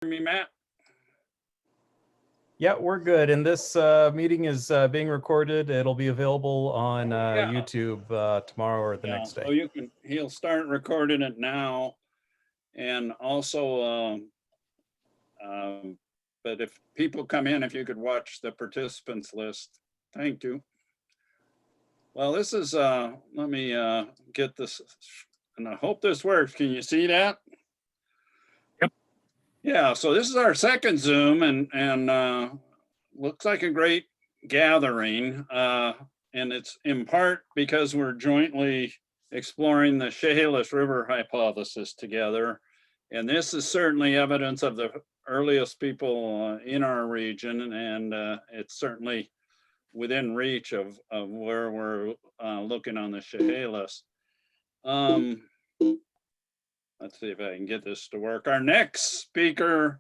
Me, Matt? Yeah, we're good. And this meeting is being recorded. It'll be available on YouTube tomorrow or the next day. So he'll start recording it now. And also, but if people come in, if you could watch the participants list, thank you. Well, this is, let me get this, and I hope this works. Can you see that? Yep. Yeah, so this is our second Zoom and looks like a great gathering. And it's in part because we're jointly exploring the Chehalis River Hypothesis together. And this is certainly evidence of the earliest people in our region, and it's certainly within reach of where we're looking on the Chehalis. Let's see if I can get this to work. Our next speaker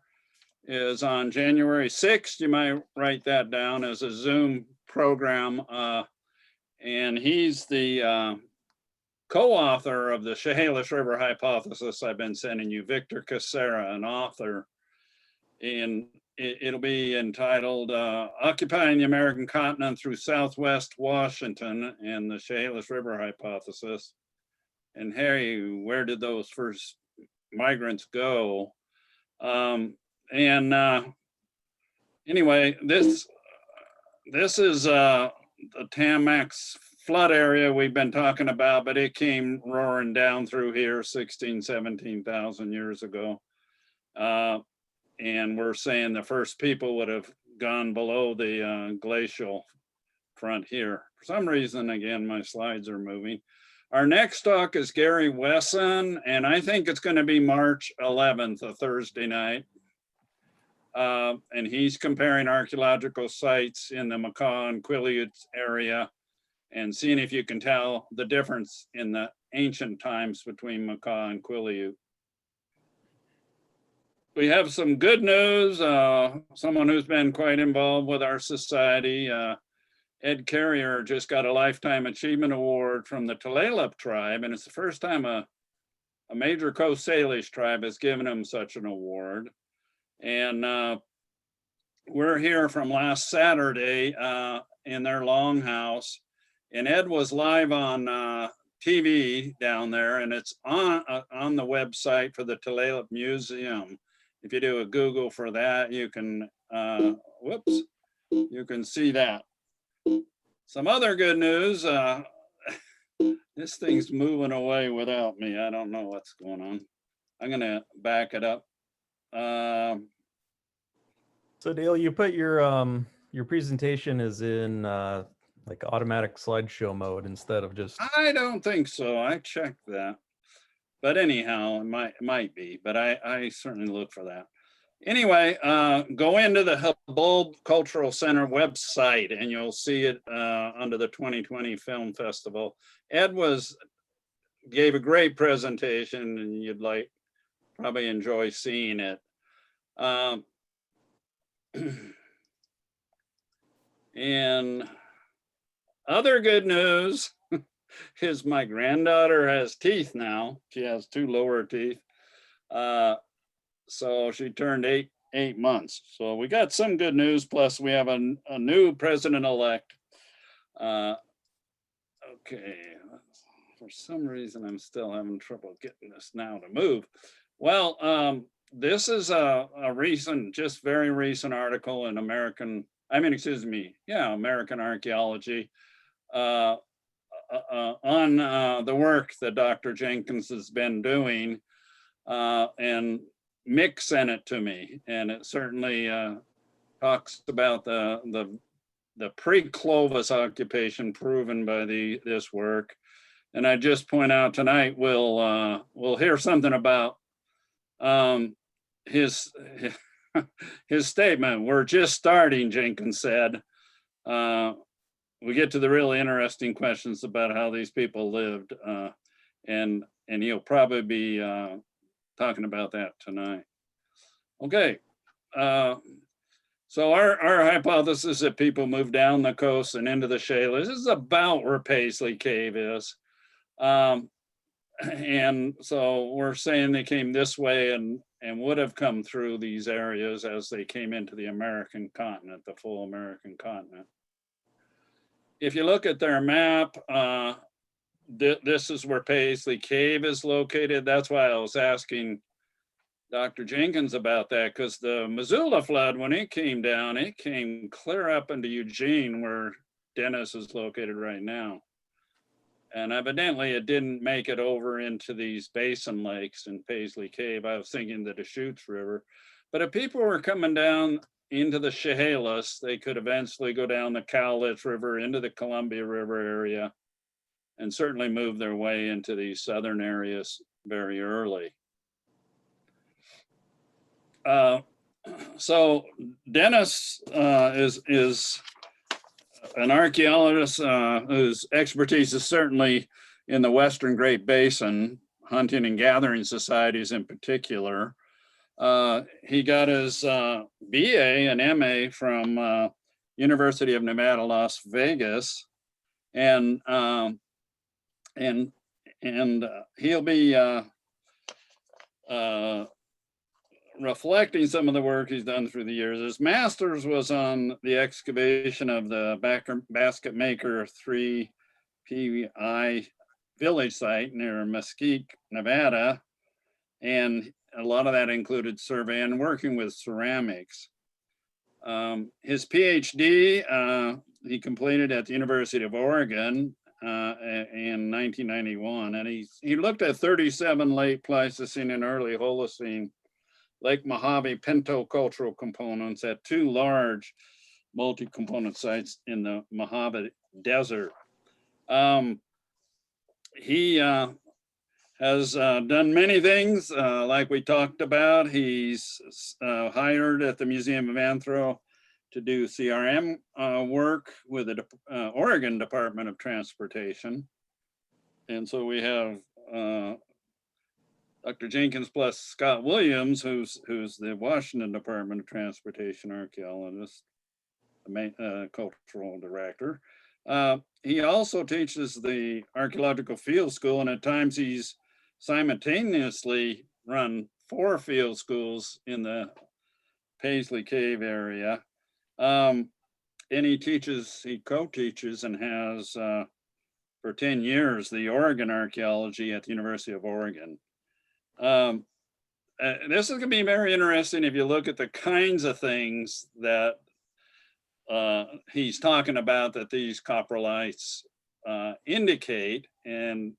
is on January 6th. You might write that down as a Zoom program. And he's the co-author of the Chehalis River Hypothesis I've been sending you, Victor Cassera, an author. And it'll be entitled Occupying the American Continent Through Southwest Washington and the Chehalis River Hypothesis. And Harry, where did those first migrants go? Anyway, this is the Tamax flood area we've been talking about, but it came roaring down through here 16, 17,000 years ago. And we're saying the first people would have gone below the glacial front here. For some reason, again, my slides are moving. Our next talk is Gary Wesson, and I think it's going to be March 11th, a Thursday night. And he's comparing archaeological sites in the Macaw and Quileute area and seeing if you can tell the difference in the ancient times between Macaw and Quileute. We have some good news. Someone who's been quite involved with our society, Ed Carrier, just got a Lifetime Achievement Award from the Tulalip tribe, and it's the first time a major Coast Salish tribe has given him such an award. And we're here from last Saturday in their longhouse, and Ed was live on TV down there, and it's on the website for the Tulalip Museum. If you do a Google for that, you can, you can see that. Some other good news, this thing's moving away without me. I don't know what's going on. I'm gonna back it up. So Dale, you put your presentation is in like automatic slideshow mode instead of just. I don't think so. I checked that. But anyhow, it might be, but I certainly look for that. Anyway, go into the Hubbub Cultural Center website and you'll see it under the 2020 Film Festival. Ed gave a great presentation and you'd probably enjoy seeing it. And other good news is my granddaughter has teeth now. She has 2 lower teeth. So she turned eight months. So we got some good news. Plus we have a new president-elect. Okay, for some reason I'm still having trouble getting this now to move. Well, this is a recent, just very recent article in American Archaeology. On the work that Dr. Jenkins has been doing, and Mick sent it to me, and it certainly talks about the pre-Clovis occupation proven by this work. And I just point out tonight we'll hear something about his statement. We're just starting, Jenkins said. We get to the really interesting questions about how these people lived, and he'll probably be talking about that tonight. Okay, so our hypothesis that people moved down the coast and into the Chehalis is about where Paisley Cave is. And so we're saying they came this way and and would have come through these areas as they came into the American continent, the full American continent. If you look at their map, this is where Paisley Cave is located. That's why I was asking Dr. Jenkins about that, because the Missoula flood, when it came down, it came clear up into Eugene, where Dennis is located right now. And evidently it didn't make it over into these basin lakes in Paisley Cave. I was thinking the Deschutes River. But if people were coming down into the Chehalis, they could eventually go down the Cowlitz River into the Columbia River area and certainly move their way into these southern areas very early. So Dennis is an archaeologist whose expertise is certainly in the Western Great Basin, hunting and gathering societies in particular. He got his BA and MA from University of Nevada, Las Vegas, and he'll be reflecting some of the work he's done through the years. His master's was on the excavation of the Basket Maker 3 PI village site near Mesquite, Nevada. And a lot of that included survey and working with ceramics. His PhD, he completed at the University of Oregon in 1991. And he looked at 37 late Pleistocene and early Holocene Lake Mojave pintocultural components at 2 large multi-component sites in the Mojave Desert. He has done many things, like we talked about. He's hired at the Museum of Anthro to do CRM work with the Oregon Department of Transportation. And so we have Dr. Jenkins plus Scott Williams, who's the Washington Department of Transportation archaeologist, the cultural director. He also teaches the Archaeological Field School, and at times he's simultaneously run 4 field schools in the Paisley Cave area. And he co-teaches and has for 10 years the Oregon archaeology at the University of Oregon. This is going to be very interesting if you look at the kinds of things that he's talking about that these coprolites indicate. And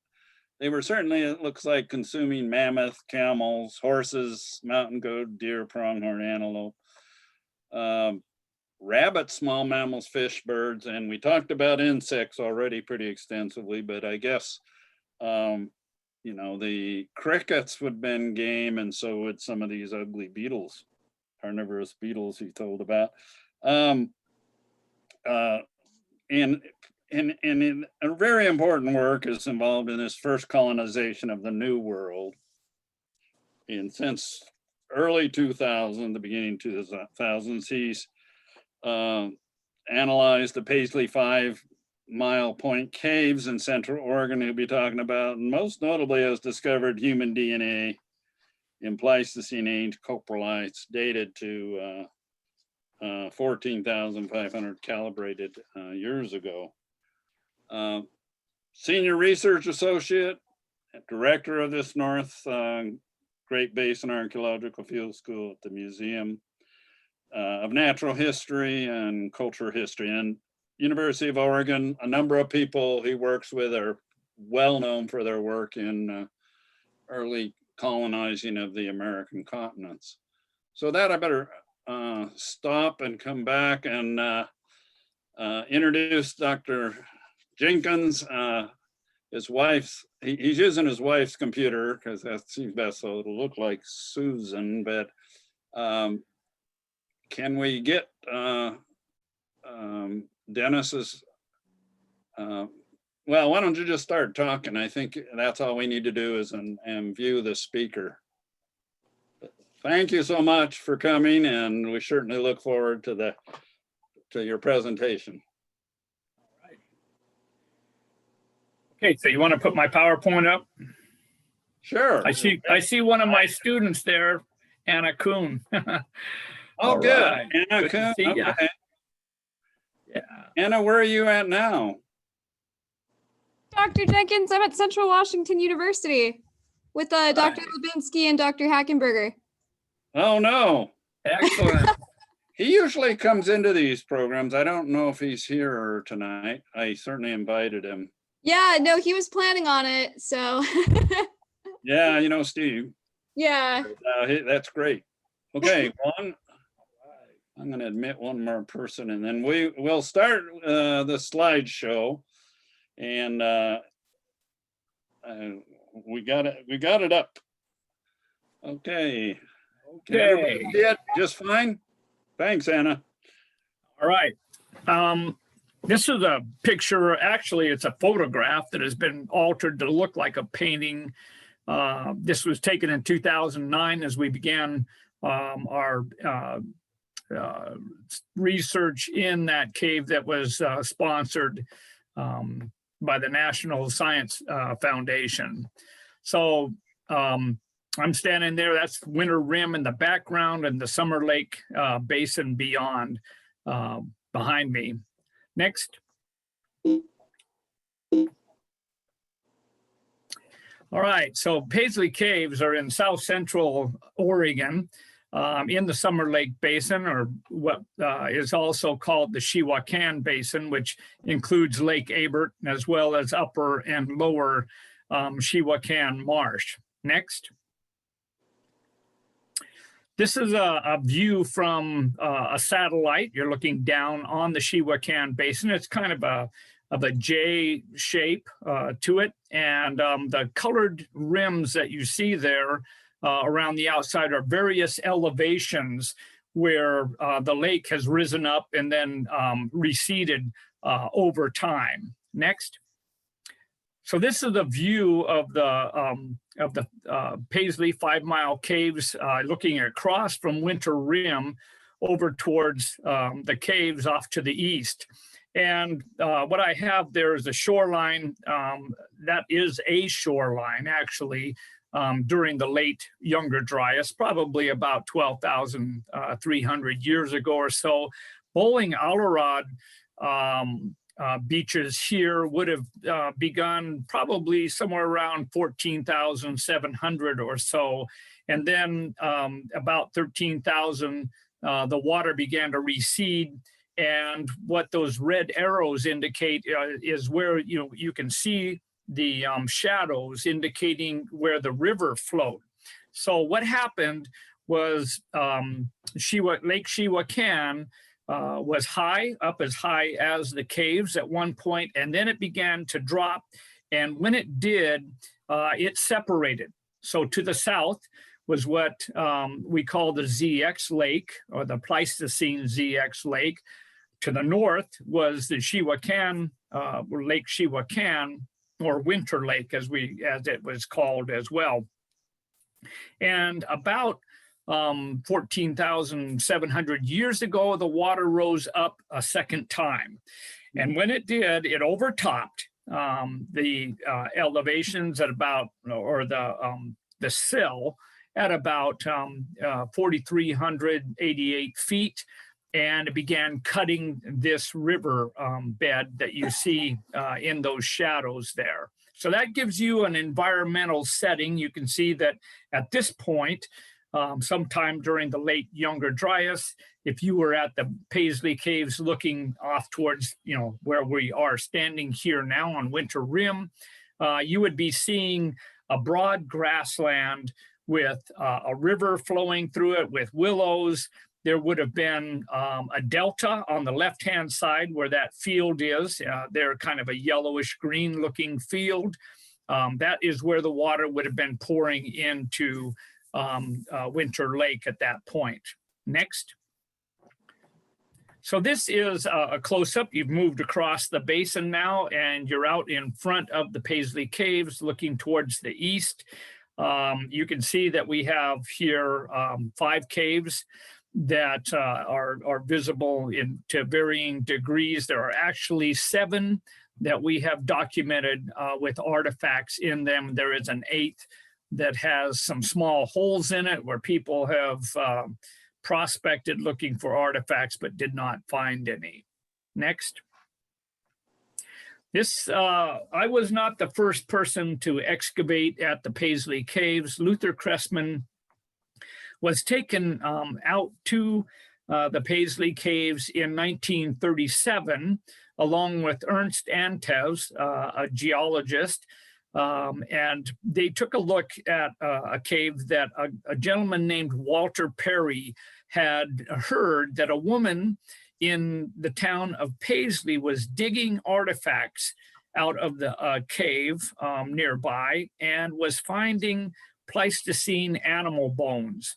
they were certainly, it looks like, consuming mammoth, camels, horses, mountain goat, deer, pronghorn, antelope, rabbits, small mammals, fish, birds. And we talked about insects already pretty extensively, but I guess you know, the crickets would have been game, and so would some of these ugly beetles, carnivorous beetles he told about. And a very important work is involved in this first colonization of the New World. And since early 2000, the beginning 2000s, he's analyzed the Paisley 5-mile point caves in Central Oregon he'll be talking about, and most notably has discovered human DNA in Pleistocene age coprolites dated to 14,500 calibrated years ago. Senior research associate, director of this North Great Basin Archaeological Field School at the Museum of Natural History and Cultural History. And University of Oregon, a number of people he works with are well known for their work in early colonizing of the American continents. So that I better stop and come back and introduce Dr. Jenkins. His wife's, he's using his wife's computer because that seems best, so it'll look like Susan, but can we get Dennis's, well, why don't you just start talking? I think that's all we need to do is and view the speaker. Thank you so much for coming, and we certainly look forward to your presentation. All right. Okay, so you want to put my PowerPoint up? Sure. I see one of my students there Anna Kuhn. Oh, All good. right. Anna, Good to see ya. okay. Yeah. Anna, where are you at now? Dr. Jenkins, I'm at Central Washington University with Dr. Right. Lubinsky and Dr. Hackenberger. Oh, no. Excellent. He usually comes into these programs. I don't know if he's here tonight. I certainly invited him. Yeah, no, he was planning on it, so Yeah, you know, Steve. yeah. That's great. Okay, I'm going to admit one more person, and then we'll start the slideshow. And we got it up. Okay. Can everybody see it just fine? Thanks, Anna. All right. This is a picture. Actually, it's a photograph that has been altered to look like a painting. This was taken in 2009 as we began our research in that cave that was sponsored by the National Science Foundation. So I'm standing there. That's Winter Rim in the background and the Summer Lake Basin beyond behind me. Next. All right, so Paisley Caves are in south central Oregon in the Summer Lake Basin, or what is also called the Chehalis Basin, which includes Lake Abert as well as upper and lower Chehalis Marsh. Next. This is a view from a satellite. You're looking down on the Chehalis Basin. It's kind of a J shape to it. And the colored rims that you see there around the outside are various elevations where the lake has risen up and then receded over time. Next. So this is a view of the Paisley 5 Mile Caves, looking across from Winter Rim over towards the caves off to the east. And what I have there is a shoreline. That is a shoreline, actually, during the late Younger Dryas, probably about 12,300 years ago or so. Bowling Alarod beaches here would have begun probably somewhere around 14,700 or so. And then about 13,000, the water began to recede. And what those red arrows indicate is where you can see the shadows indicating where the river flowed. So what happened was Lake Chehalis was high, up as high as the caves at one point, and then it began to drop. And when it did, it separated. So to the south was what we call the ZX Lake, or the Pleistocene ZX Lake. To the north was the Chehalis, Lake Chehalis, or Winter Lake, as it was called as well. And about 14,700 years ago, the water rose up a second time. And when it did, it overtopped the elevations at about, or the sill at about 4,388 feet. And it began cutting this river bed that you see in those shadows there. So that gives you an environmental setting. You can see that at this point, sometime during the late Younger Dryas, if you were at the Paisley Caves looking off towards, where we are standing here now on Winter Rim, you would be seeing a broad grassland with a river flowing through it with willows. There would have been a delta on the left-hand side where that field is. They're kind of a yellowish green looking field. That is where the water would have been pouring into Winter Lake at that point. Next. So this is a close-up. You've moved across the basin now, and you're out in front of the Paisley Caves looking towards the east. You can see that we have here 5 caves that are visible to varying degrees. There are actually 7 that we have documented with artifacts in them. There is an 8th that has some small holes in it where people have prospected looking for artifacts but did not find any. Next. This, I was not the first person to excavate at the Paisley Caves. Luther Cressman was taken out to the Paisley Caves in 1937, along with Ernst Antes, a geologist, and they took a look at a cave that a gentleman named Walter Perry had heard that a woman in the town of Paisley was digging artifacts out of the cave nearby and was finding Pleistocene animal bones.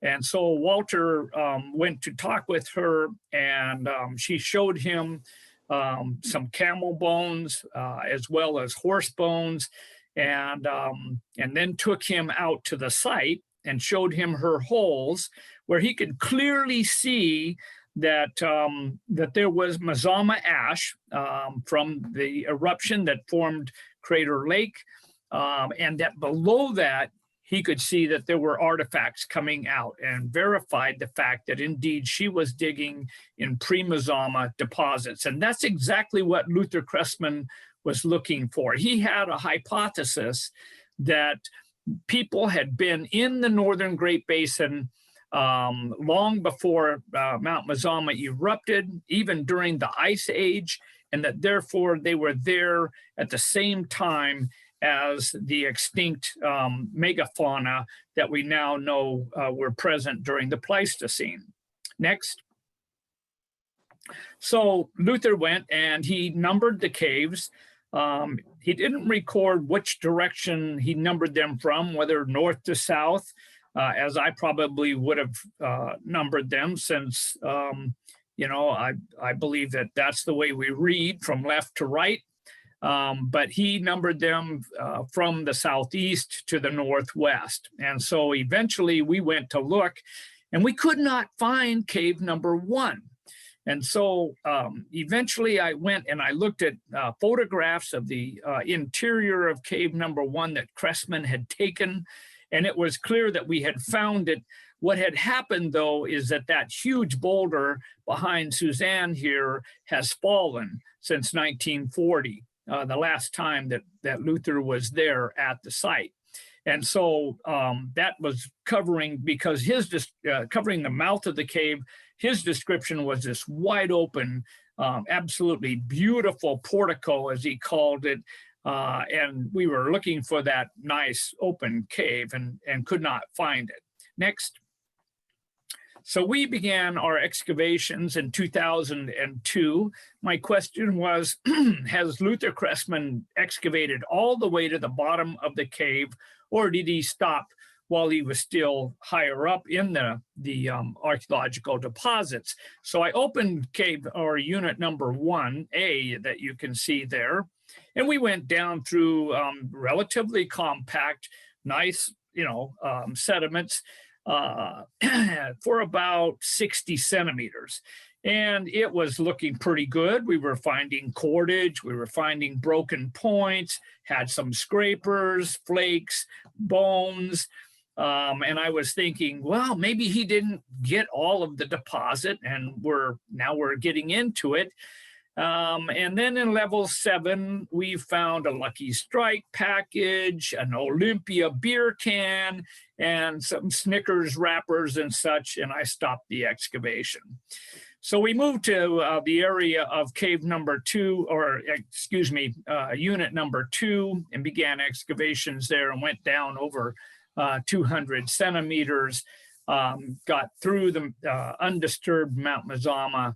And so Walter went to talk with her, and she showed him some camel bones as well as horse bones, and then took him out to the site and showed him her holes where he could clearly see that that there was Mazama ash from the eruption that formed Crater Lake, and that below that he could see that there were artifacts coming out, and verified the fact that indeed she was digging in pre-Mazama deposits. And that's exactly what Luther Cressman was looking for. He had a hypothesis that people had been in the Northern Great Basin long before Mount Mazama erupted, even during the Ice Age, and that therefore they were there at the same time as the extinct megafauna that we now know were present during the Pleistocene. Next. So Luther went and he numbered the caves. He didn't record which direction he numbered them from, whether north to south, as I probably would have numbered them, since, you know, I believe that that's the way we read, from left to right. But he numbered them from the southeast to the northwest. And so eventually we went to look, and we could not find cave number 1. And so eventually I went and I looked at photographs of the interior of cave number 1 that Cressman had taken, and it was clear that we had found it. What had happened, though, is that that huge boulder behind Suzanne here has fallen since 1940, the last time that Luther was there at the site. And so that was covering, because his covering the mouth of the cave, his description was this wide open, absolutely beautiful portico, as he called it. And we were looking for that nice open cave and could not find it. Next. So we began our excavations in 2002. My question was, has Luther Cressman excavated all the way to the bottom of the cave, or did he stop while he was still higher up in the archaeological deposits? So I opened cave, or unit number 1A that you can see there, and we went down through relatively compact, nice, sediments for about 60 centimeters. And it was looking pretty good. We were finding cordage, we were finding broken points, had some scrapers, flakes, bones. And I was thinking, well, maybe he didn't get all of the deposit, and now we're getting into it. And then in level 7, we found a Lucky Strike package, an Olympia beer can, and some Snickers wrappers and such, and I stopped the excavation. So we moved to the area of cave number 2, or excuse me, unit number 2, and began excavations there, and went down over 200 centimeters, got through the undisturbed Mount Mazama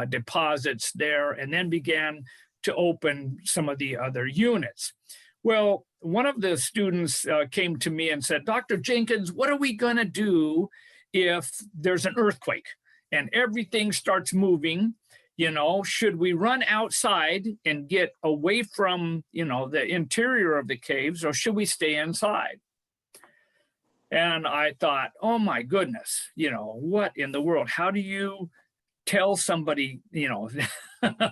deposits there, and then began to open some of the other units. Well, one of the students came to me and said, Dr. Jenkins, what are we going to do if there's an earthquake and everything starts moving? Should we run outside and get away from, the interior of the caves, or should we stay inside? And I thought, oh my goodness, what in the world? How do you tell somebody,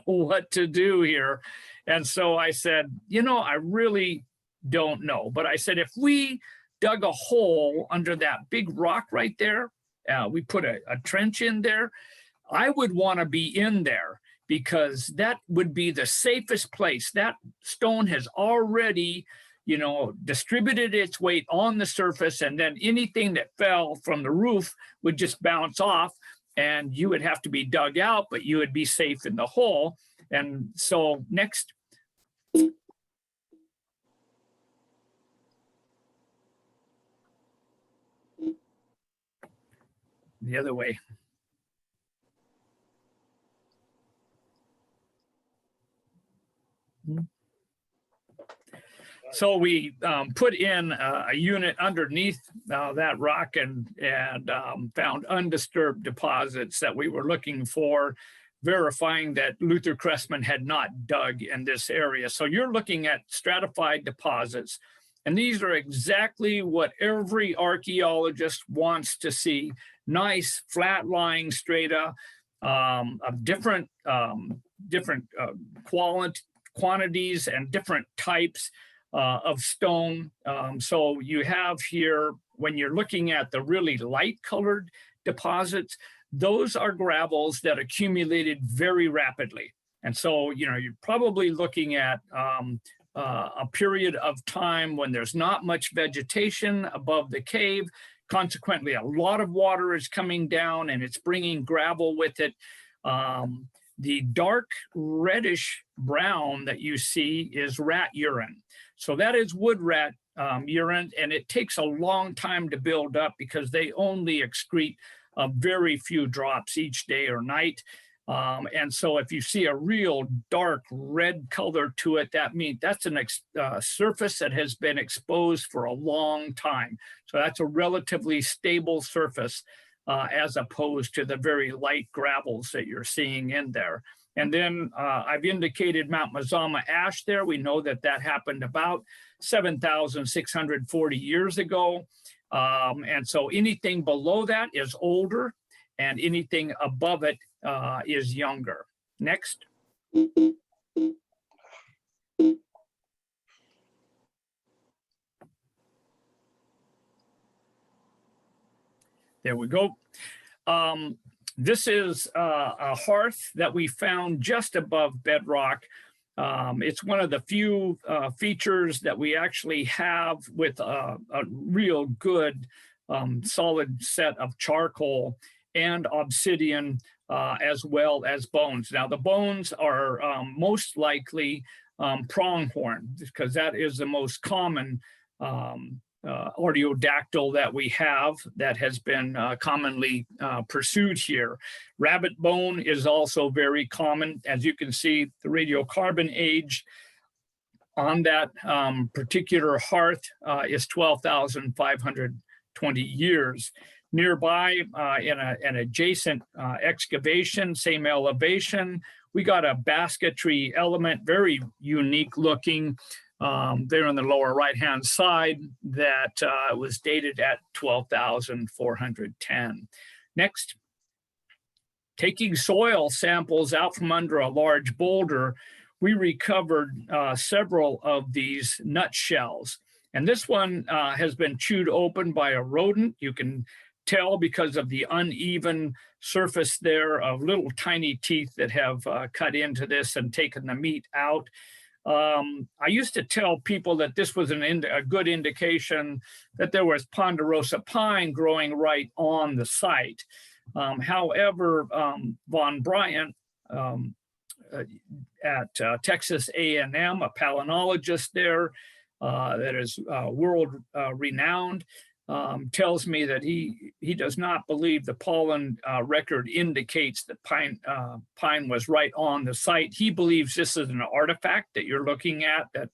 what to do here? And so I said, I really don't know. But I said, if we dug a hole under that big rock right there. We put a trench in there. I would want to be in there because that would be the safest place. That stone has already, you know, distributed its weight on the surface, and then anything that fell from the roof would just bounce off, and you would have to be dug out, but you would be safe in the hole. And so next. The other way. So we put in a unit underneath that rock and found undisturbed deposits that we were looking for, verifying that Luther Cressman had not dug in this area. So you're looking at stratified deposits, and these are exactly what every archaeologist wants to see. Nice flat-lying strata of different quantities and different types of stone. So you have here, when you're looking at the really light colored deposits, those are gravels that accumulated very rapidly. And so, you know, you're probably looking at a period of time when there's not much vegetation above the cave. Consequently, a lot of water is coming down and it's bringing gravel with it. The dark reddish brown that you see is rat urine. So that is wood rat urine, and it takes a long time to build up because they only excrete very few drops each day or night. And so if you see a real dark red color to it, that means that's a surface that has been exposed for a long time. So that's a relatively stable surface as opposed to the very light gravels that you're seeing in there. And then I've indicated Mount Mazama ash there. We know that that happened about 7,640 years ago. And so anything below that is older, and anything above it is younger. Next. There we go. This is a hearth that we found just above bedrock. It's one of the few features that we actually have with a real good solid set of charcoal and obsidian as well as bones. Now the bones are most likely pronghorn, because that is the most common artiodactyl that we have that has been commonly pursued here. Rabbit bone is also very common. As you can see, the radiocarbon age on that particular hearth is 12,520 years. Nearby, in an adjacent excavation, same elevation, we got a basketry element, very unique looking, there on the lower right-hand side, that was dated at 12,410. Next. Taking soil samples out from under a large boulder, we recovered several of these nutshells. And this one has been chewed open by a rodent. You can tell because of the uneven surface there of little tiny teeth that have cut into this and taken the meat out. I used to tell people that this was a good indication that there was ponderosa pine growing right on the site. However, Von Bryant at Texas A&M, a palynologist there that is world renowned, tells me that he does not believe the pollen record indicates that pine was right on the site. He believes this is an artifact that you're looking at, that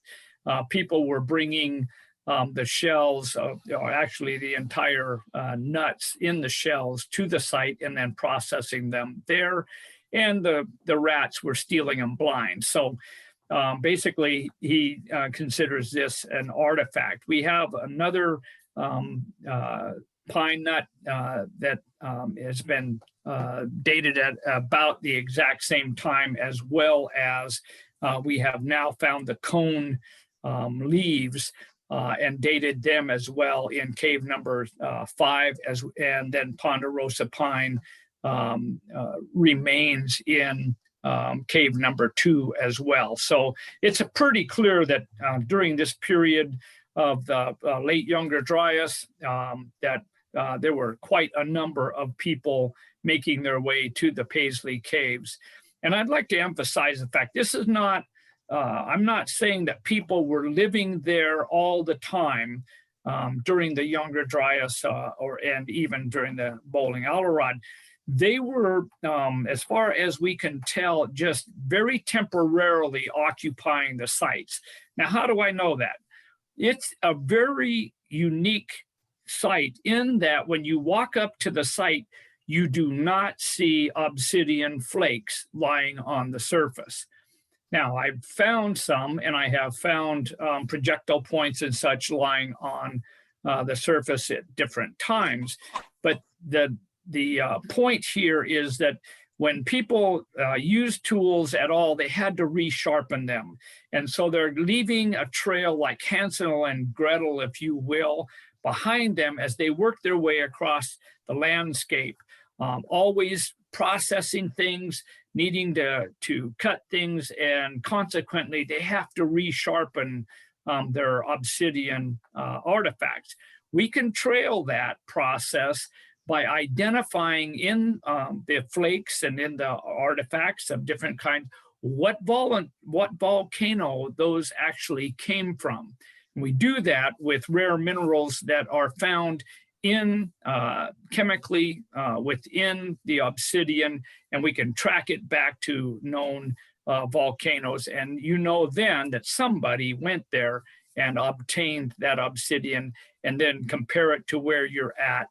people were bringing the shells, or actually the entire nuts in the shells to the site and then processing them there. And the rats were stealing them blind. So basically, he considers this an artifact. We have another pine nut that has been dated at about the exact same time, as well as we have now found the cone leaves and dated them as well in cave number 5, and then ponderosa pine remains in cave number 2 as well. So it's pretty clear that during this period of the late Younger Dryas, that there were quite a number of people making their way to the Paisley Caves. And I'd like to emphasize the fact this is not, I'm not saying that people were living there all the time during the Younger Dryas and even during the Bowling Alderod. They were, as far as we can tell, just very temporarily occupying the sites. Now, how do I know that? It's a very unique site in that when you walk up to the site, you do not see obsidian flakes lying on the surface. Now, I've found some, and I have found projectile points and such lying on the surface at different times. But the point here is that when people use tools at all, they had to resharpen them. And so they're leaving a trail like Hansel and Gretel, if you will, behind them as they work their way across the landscape, always processing things, needing to cut things, and consequently, they have to resharpen their obsidian artifacts. We can trail that process by identifying in the flakes and in the artifacts of different kinds, what volcano those actually came from. And we do that with rare minerals that are found in chemically within the obsidian, and we can track it back to known volcanoes. And you know then that somebody went there and obtained that obsidian, and then compare it to where you're at.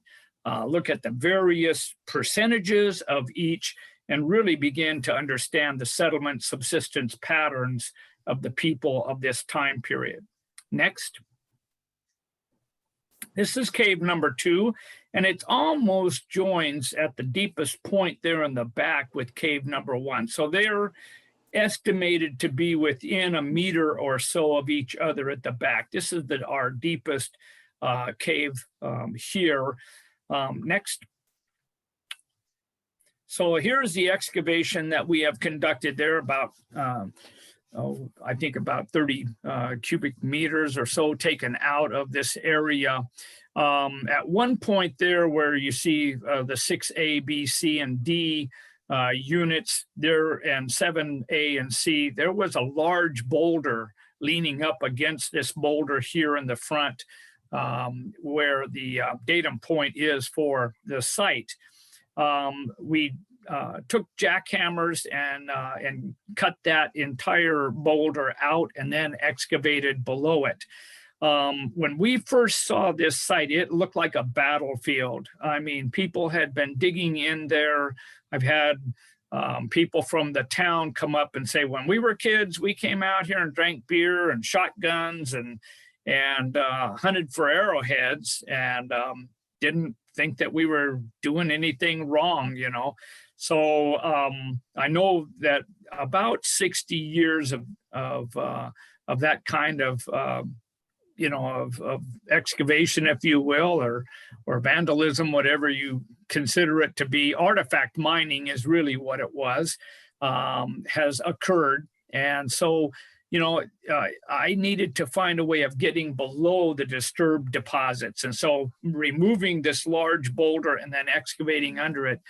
Look at the various percentages of each and really begin to understand the settlement subsistence patterns of the people of this time period. Next. This is cave number 2, and it almost joins at the deepest point there in the back with cave number 1. So they're estimated to be within a meter or so of each other at the back. This is our deepest cave here. Next. So here's the excavation that we have conducted there, about I think about 30 cubic meters or so taken out of this area. At one point there where you see the 6A, B, C, and D units there, and 7A and C, there was a large boulder leaning up against this boulder here in the front, where the datum point is for the site. We took jackhammers and cut that entire boulder out and then excavated below it. When we first saw this site, it looked like a battlefield. I mean, people had been digging in there. I've had people from the town come up and say, when we were kids, we came out here and drank beer and shot guns and hunted for arrowheads, and didn't think that we were doing anything wrong, you know. So I know that about 60 years of that kind of of excavation, if you will, or vandalism, whatever you consider it to be, artifact mining is really what it was, has occurred. And so, I needed to find a way of getting below the disturbed deposits. And so removing this large boulder and then excavating under it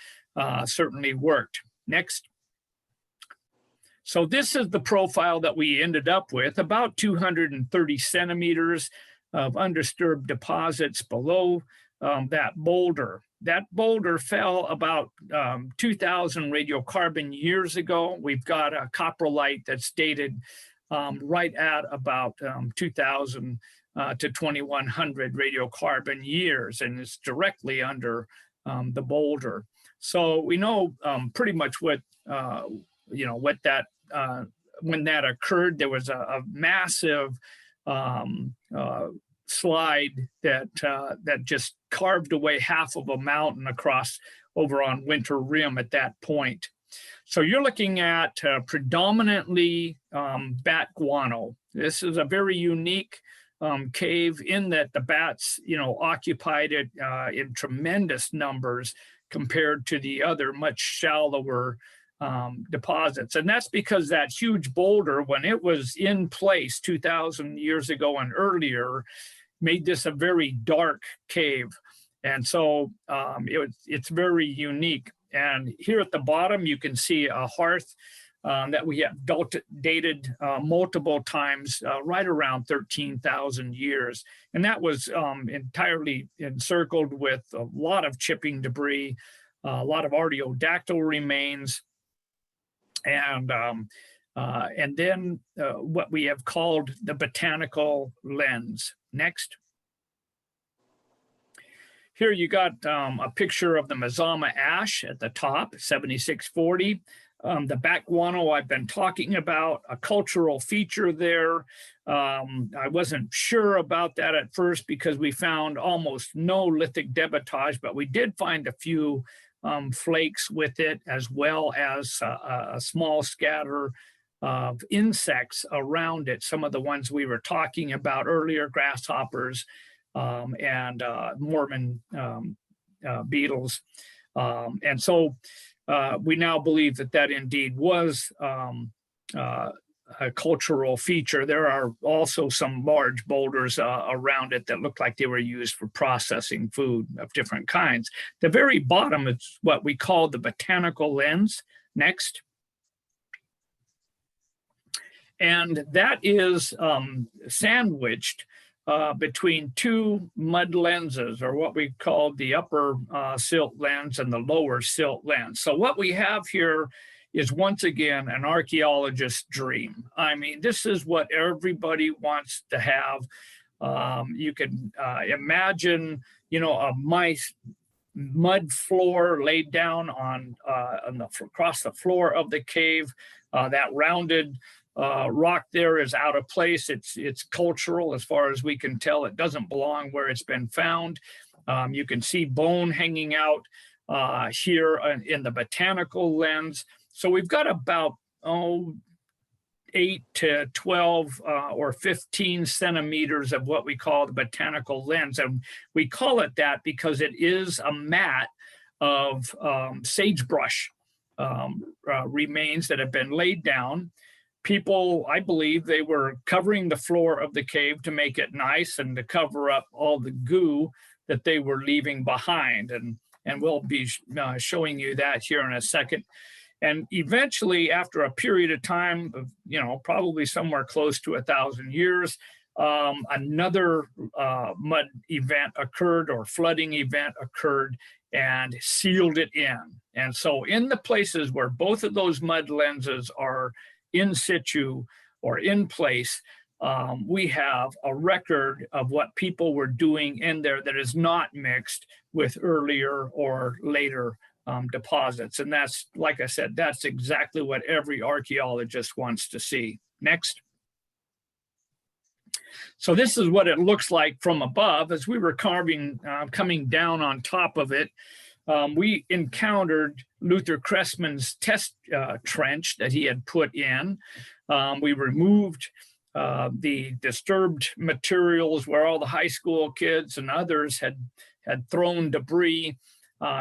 certainly worked. Next. So this is the profile that we ended up with, about 230 centimeters of undisturbed deposits below that boulder. That boulder fell about 2,000 radiocarbon years ago. We've got a coprolite that's dated right at about 2,000 to 2,100 radiocarbon years, and it's directly under the boulder. So we know pretty much what that when that occurred. There was a massive slide that just carved away half of a mountain across over on Winter Rim at that point. So you're looking at predominantly bat guano. This is a very unique cave, in that the bats, occupied it in tremendous numbers compared to the other much shallower deposits. And that's because that huge boulder, when it was in place 2,000 years ago and earlier, made this a very dark cave. And so it's very unique. And here at the bottom, you can see a hearth that we have dated multiple times, right around 13,000 years. And that was entirely encircled with a lot of chipping debris, a lot of artiodactyl remains, and then what we have called the Botanical Lens. Next. Here you got a picture of the Mazama ash at the top, 7640. The back guano I've been talking about, a cultural feature there. I wasn't sure about that at first because we found almost no lithic debitage, but we did find a few flakes with it, as well as a small scatter of insects around it. Some of the ones we were talking about earlier, grasshoppers and Mormon beetles. And so we now believe that indeed was a cultural feature. There are also some large boulders around it that look like they were used for processing food of different kinds. The very bottom is what we call the Botanical Lens. Next. And that is sandwiched between two mud lenses, or what we call the upper silt lens and the lower silt lens. So what we have here is, once again, an archaeologist's dream. I mean, this is what everybody wants to have. You can imagine, a mud floor laid down across the floor of the cave. That rounded rock there is out of place. It's cultural as far as we can tell. It doesn't belong where it's been found. You can see bone hanging out here in the Botanical Lens. So we've got about 8 to 12 or 15 centimeters of what we call the Botanical Lens. And we call it that because it is a mat of sagebrush remains that have been laid down. People, I believe, they were covering the floor of the cave to make it nice and to cover up all the goo that they were leaving behind. And we'll be showing you that here in a second. And eventually, after a period of time of, probably somewhere close to 1,000 years, another mud event occurred, or flooding event occurred, and sealed it in. And so in the places where both of those mud lenses are in situ or in place, we have a record of what people were doing in there that is not mixed with earlier or later deposits. And that's, like I said, that's exactly what every archaeologist wants to see. Next. So this is what it looks like from above. As we were coming down on top of it, we encountered Luther Cressman's test trench that he had put in. We removed the disturbed materials where all the high school kids and others had thrown debris,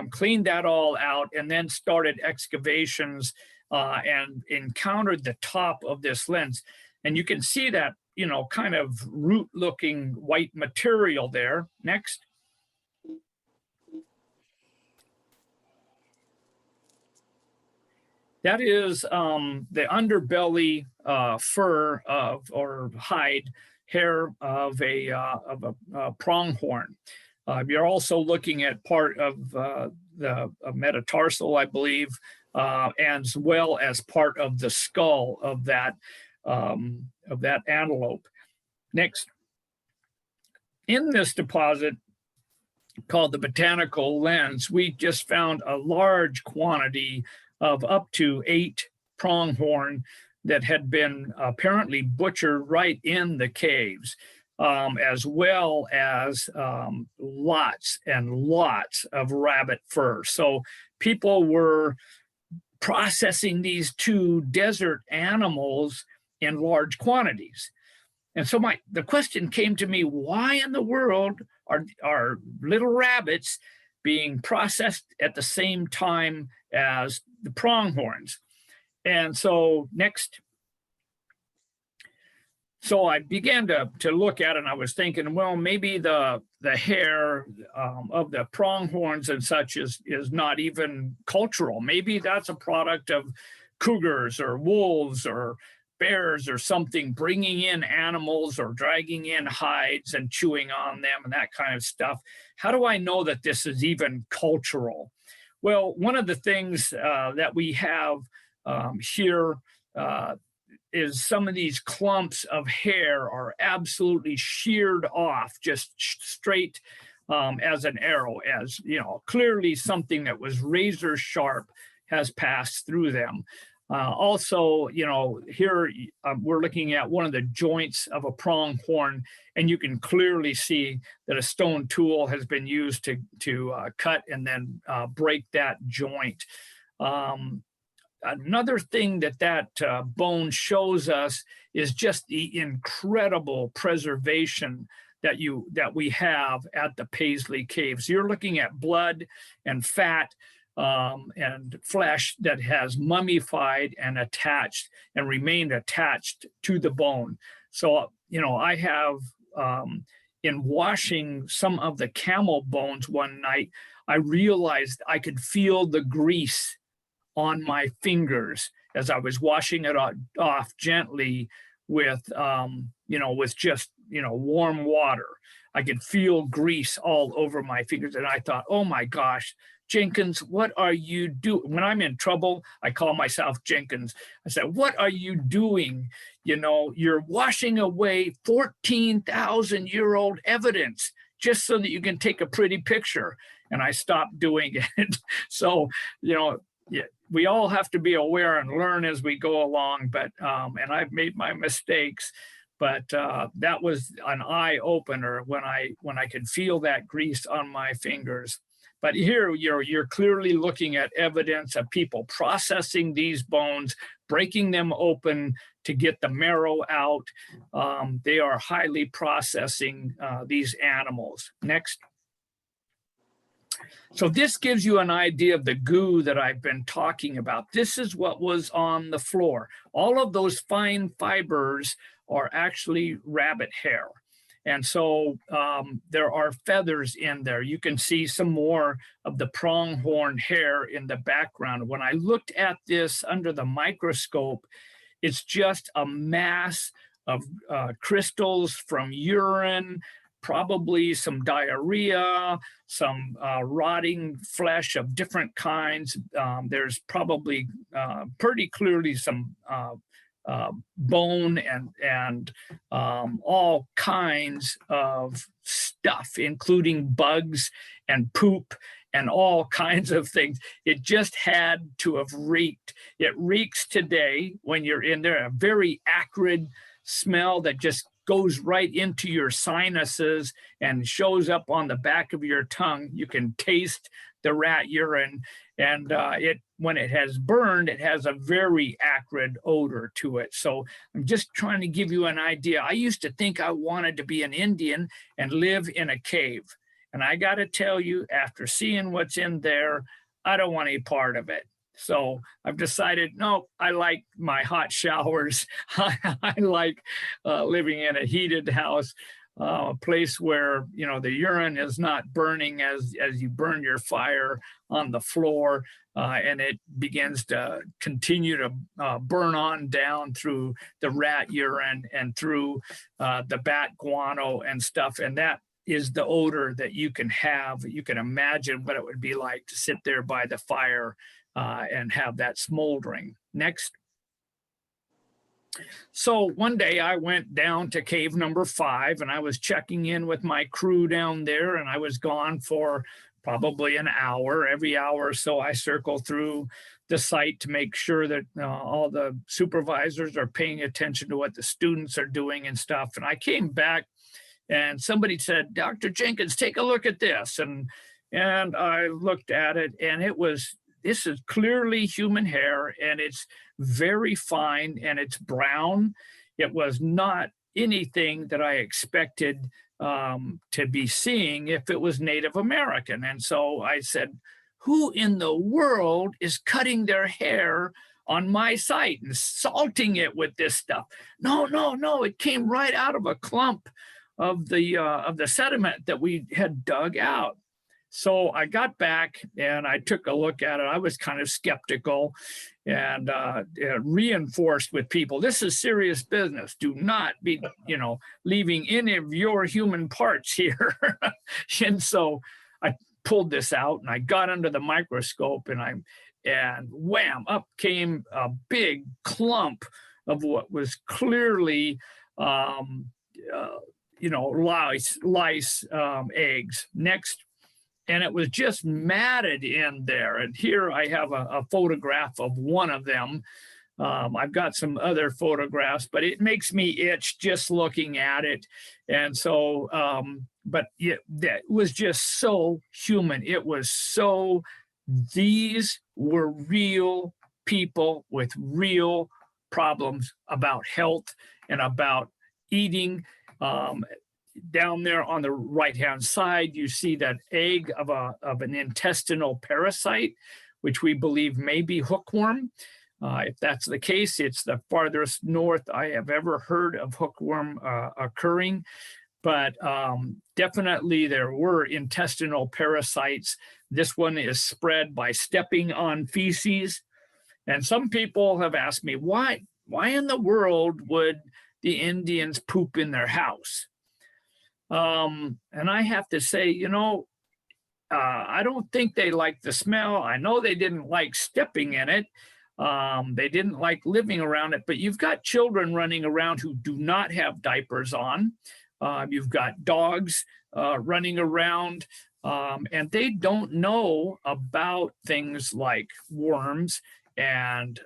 cleaned that all out, and then started excavations and encountered the top of this lens. And you can see that, kind of root-looking white material there. Next. That is the underbelly fur or hide hair of a pronghorn. You're also looking at part of the metatarsal, I believe, as well as part of the skull of that antelope. Next. In this deposit called the Botanical Lens, we just found a large quantity of up to 8 pronghorn that had been apparently butchered right in the caves, as well as lots and lots of rabbit fur. So people were processing these two desert animals in large quantities. And so the question came to me, why in the world are little rabbits being processed at the same time as the pronghorns? And so next. So I began to look at it, and I was thinking, well, maybe the hair of the pronghorns and such is not even cultural. Maybe that's a product of cougars or wolves or bears or something, bringing in animals or dragging in hides and chewing on them and that kind of stuff. How do I know that this is even cultural? Well, one of the things that we have here is some of these clumps of hair are absolutely sheared off, just straight as an arrow, as you know, clearly something that was razor sharp has passed through them. Also, you know, here we're looking at one of the joints of a pronghorn, and you can clearly see that a stone tool has been used to cut and then break that joint. Another thing that bone shows us is just the incredible preservation that we have at the Paisley Caves. You're looking at blood and fat and flesh that has mummified and attached and remained attached to the bone. So, you know, I have, in washing some of the camel bones one night, I realized I could feel the grease on my fingers as I was washing it off gently with, you know, with just, you know, warm water. I could feel grease all over my fingers. And I thought, oh my gosh, Jenkins, what are you doing? When I'm in trouble, I call myself Jenkins. I said, what are you doing? You know, you're washing away 14,000-year-old evidence just so that you can take a pretty picture. And I stopped doing it. So, you know, yeah, we all have to be aware and learn as we go along, but and I've made my mistakes, but that was an eye opener when I could feel that grease on my fingers. But here you're clearly looking at evidence of people processing these bones, breaking them open to get the marrow out. They are highly processing these animals. Next. So this gives you an idea of the goo that I've been talking about. This is what was on the floor. All of those fine fibers are actually rabbit hair. And so there are feathers in there. You can see some more of the pronghorn hair in the background. When I looked at this under the microscope, it's just a mass of crystals from urine, probably some diarrhea, some rotting flesh of different kinds. There's probably pretty clearly some bone and all kinds of stuff, including bugs and poop and all kinds of things. It just had to have reeked. It reeks today when you're in there, a very acrid smell that just goes right into your sinuses and shows up on the back of your tongue. You can taste the rat urine, and when it has burned, it has a very acrid odor to it. So I'm just trying to give you an idea. I used to think I wanted to be an Indian and live in a cave. And I got to tell you, after seeing what's in there, I don't want any part of it. So I've decided, no, I like my hot showers. I like living in a heated house, a place where, you know, the urine is not burning as you burn your fire on the floor, and it begins to continue to burn on down through the rat urine and through the bat guano and stuff. And that is the odor that you can have. You can imagine what it would be like to sit there by the fire and have that smoldering. Next. So one day I went down to cave number 5 and I was checking in with my crew down there, and I was gone for probably an hour. Every hour or so I circle through the site to make sure that all the supervisors are paying attention to what the students are doing and stuff. And I came back and somebody said, Dr. Jenkins, take a look at this. And I looked at it, and this is clearly human hair, and it's very fine, and it's brown. It was not anything that I expected to be seeing if it was Native American. And so I said, who in the world is cutting their hair on my site and salting it with this stuff? No, it came right out of a clump of the sediment that we had dug out. So I got back and I took a look at it. I was kind of skeptical and reinforced with people, this is serious business. Do not be, leaving any of your human parts here. And so I pulled this out and I got under the microscope and wham, up came a big clump of what was clearly, lice eggs. Next. And it was just matted in there. And here I have a photograph of one of them. I've got some other photographs, but it makes me itch just looking at it. And so, but it was just so human. It was so, these were real people with real problems about health and about eating. Down there on the right-hand side, you see that egg of an intestinal parasite, which we believe may be hookworm. If that's the case, it's the farthest north I have ever heard of hookworm occurring. But definitely there were intestinal parasites. This one is spread by stepping on feces. And some people have asked me, why in the world would the Indians poop in their house? And I have to say, I don't think they liked the smell. I know they didn't like stepping in it. They didn't like living around it, but you've got children running around who do not have diapers on. You've got dogs running around, and they don't know about things like worms and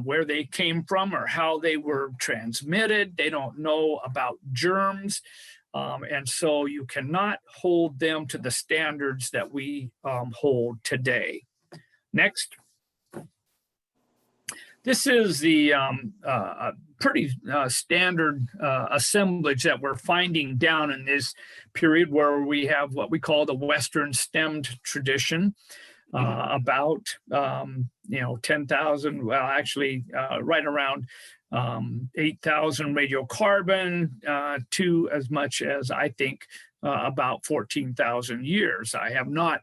where they came from or how they were transmitted. They don't know about germs. And so you cannot hold them to the standards that we hold today. Next. This is the pretty standard assemblage that we're finding down in this period where we have what we call the Western stemmed tradition. About 10,000, well, actually right around 8,000 radiocarbon to as much as I think about 14,000 years. I have not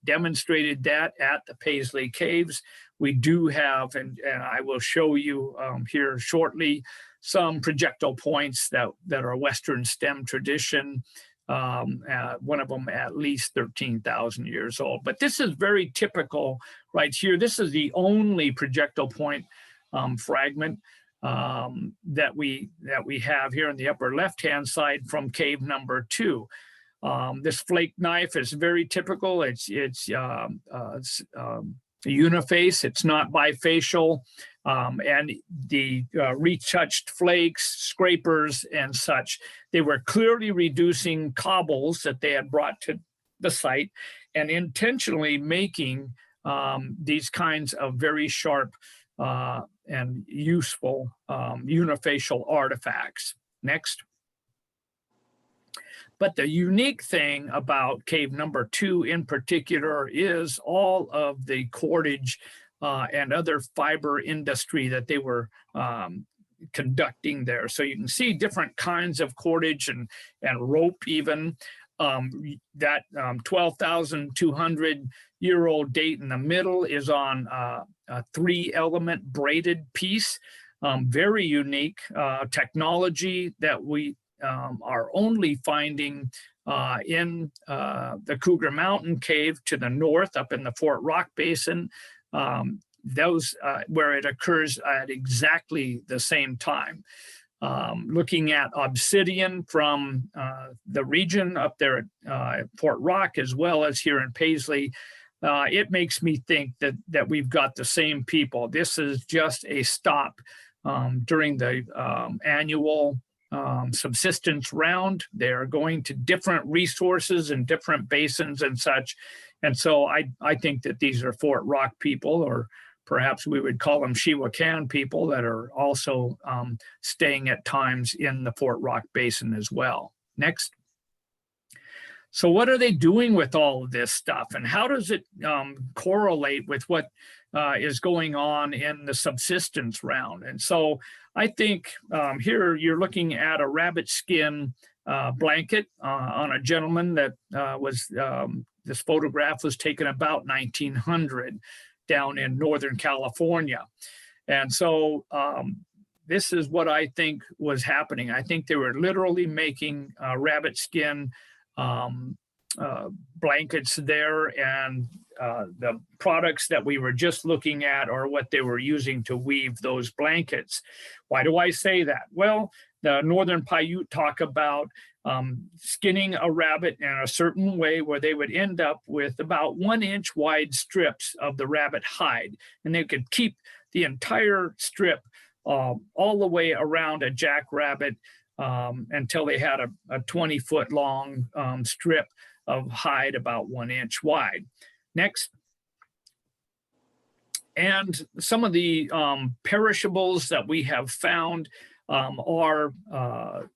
demonstrated that at the Paisley Caves. We do have, and I will show you here shortly, some projectile points that are Western stem tradition. One of them at least 13,000 years old. But this is very typical right here. This is the only projectile point fragment that we have here in the upper left-hand side from cave number 2. This flake knife is very typical. It's uniface. It's not bifacial. And the retouched flakes, scrapers, and such, they were clearly reducing cobbles that they had brought to the site and intentionally making these kinds of very sharp and useful unifacial artifacts. Next. But the unique thing about cave number 2 in particular is all of the cordage and other fiber industry that they were conducting there. So you can see different kinds of cordage and rope even. That 12,200-year-old date in the middle is on a 3-element braided piece. Very unique technology that we are only finding in the Cougar Mountain Cave to the north up in the Fort Rock Basin. Those where it occurs at exactly the same time. Looking at obsidian from the region up there at Fort Rock, as well as here in Paisley, it makes me think that we've got the same people. This is just a stop during the annual subsistence round. They're going to different resources and different basins and such. And so I think that these are Fort Rock people, or perhaps we would call them Chihuahuan people that are also staying at times in the Fort Rock Basin as well. Next. So what are they doing with all of this stuff, and how does it correlate with what is going on in the subsistence round? And so I think here you're looking at a rabbit skin blanket on a gentleman that this photograph was taken about 1900 down in Northern California. And so this is what I think was happening. I think they were literally making rabbit skin blankets there, and the products that we were just looking at are what they were using to weave those blankets. Why do I say that? Well, the Northern Paiute talk about skinning a rabbit in a certain way where they would end up with about 1 inch wide strips of the rabbit hide, and they could keep the entire strip all the way around a jackrabbit until they had a 20-foot long strip of hide about 1 inch wide. Next. And some of the perishables that we have found are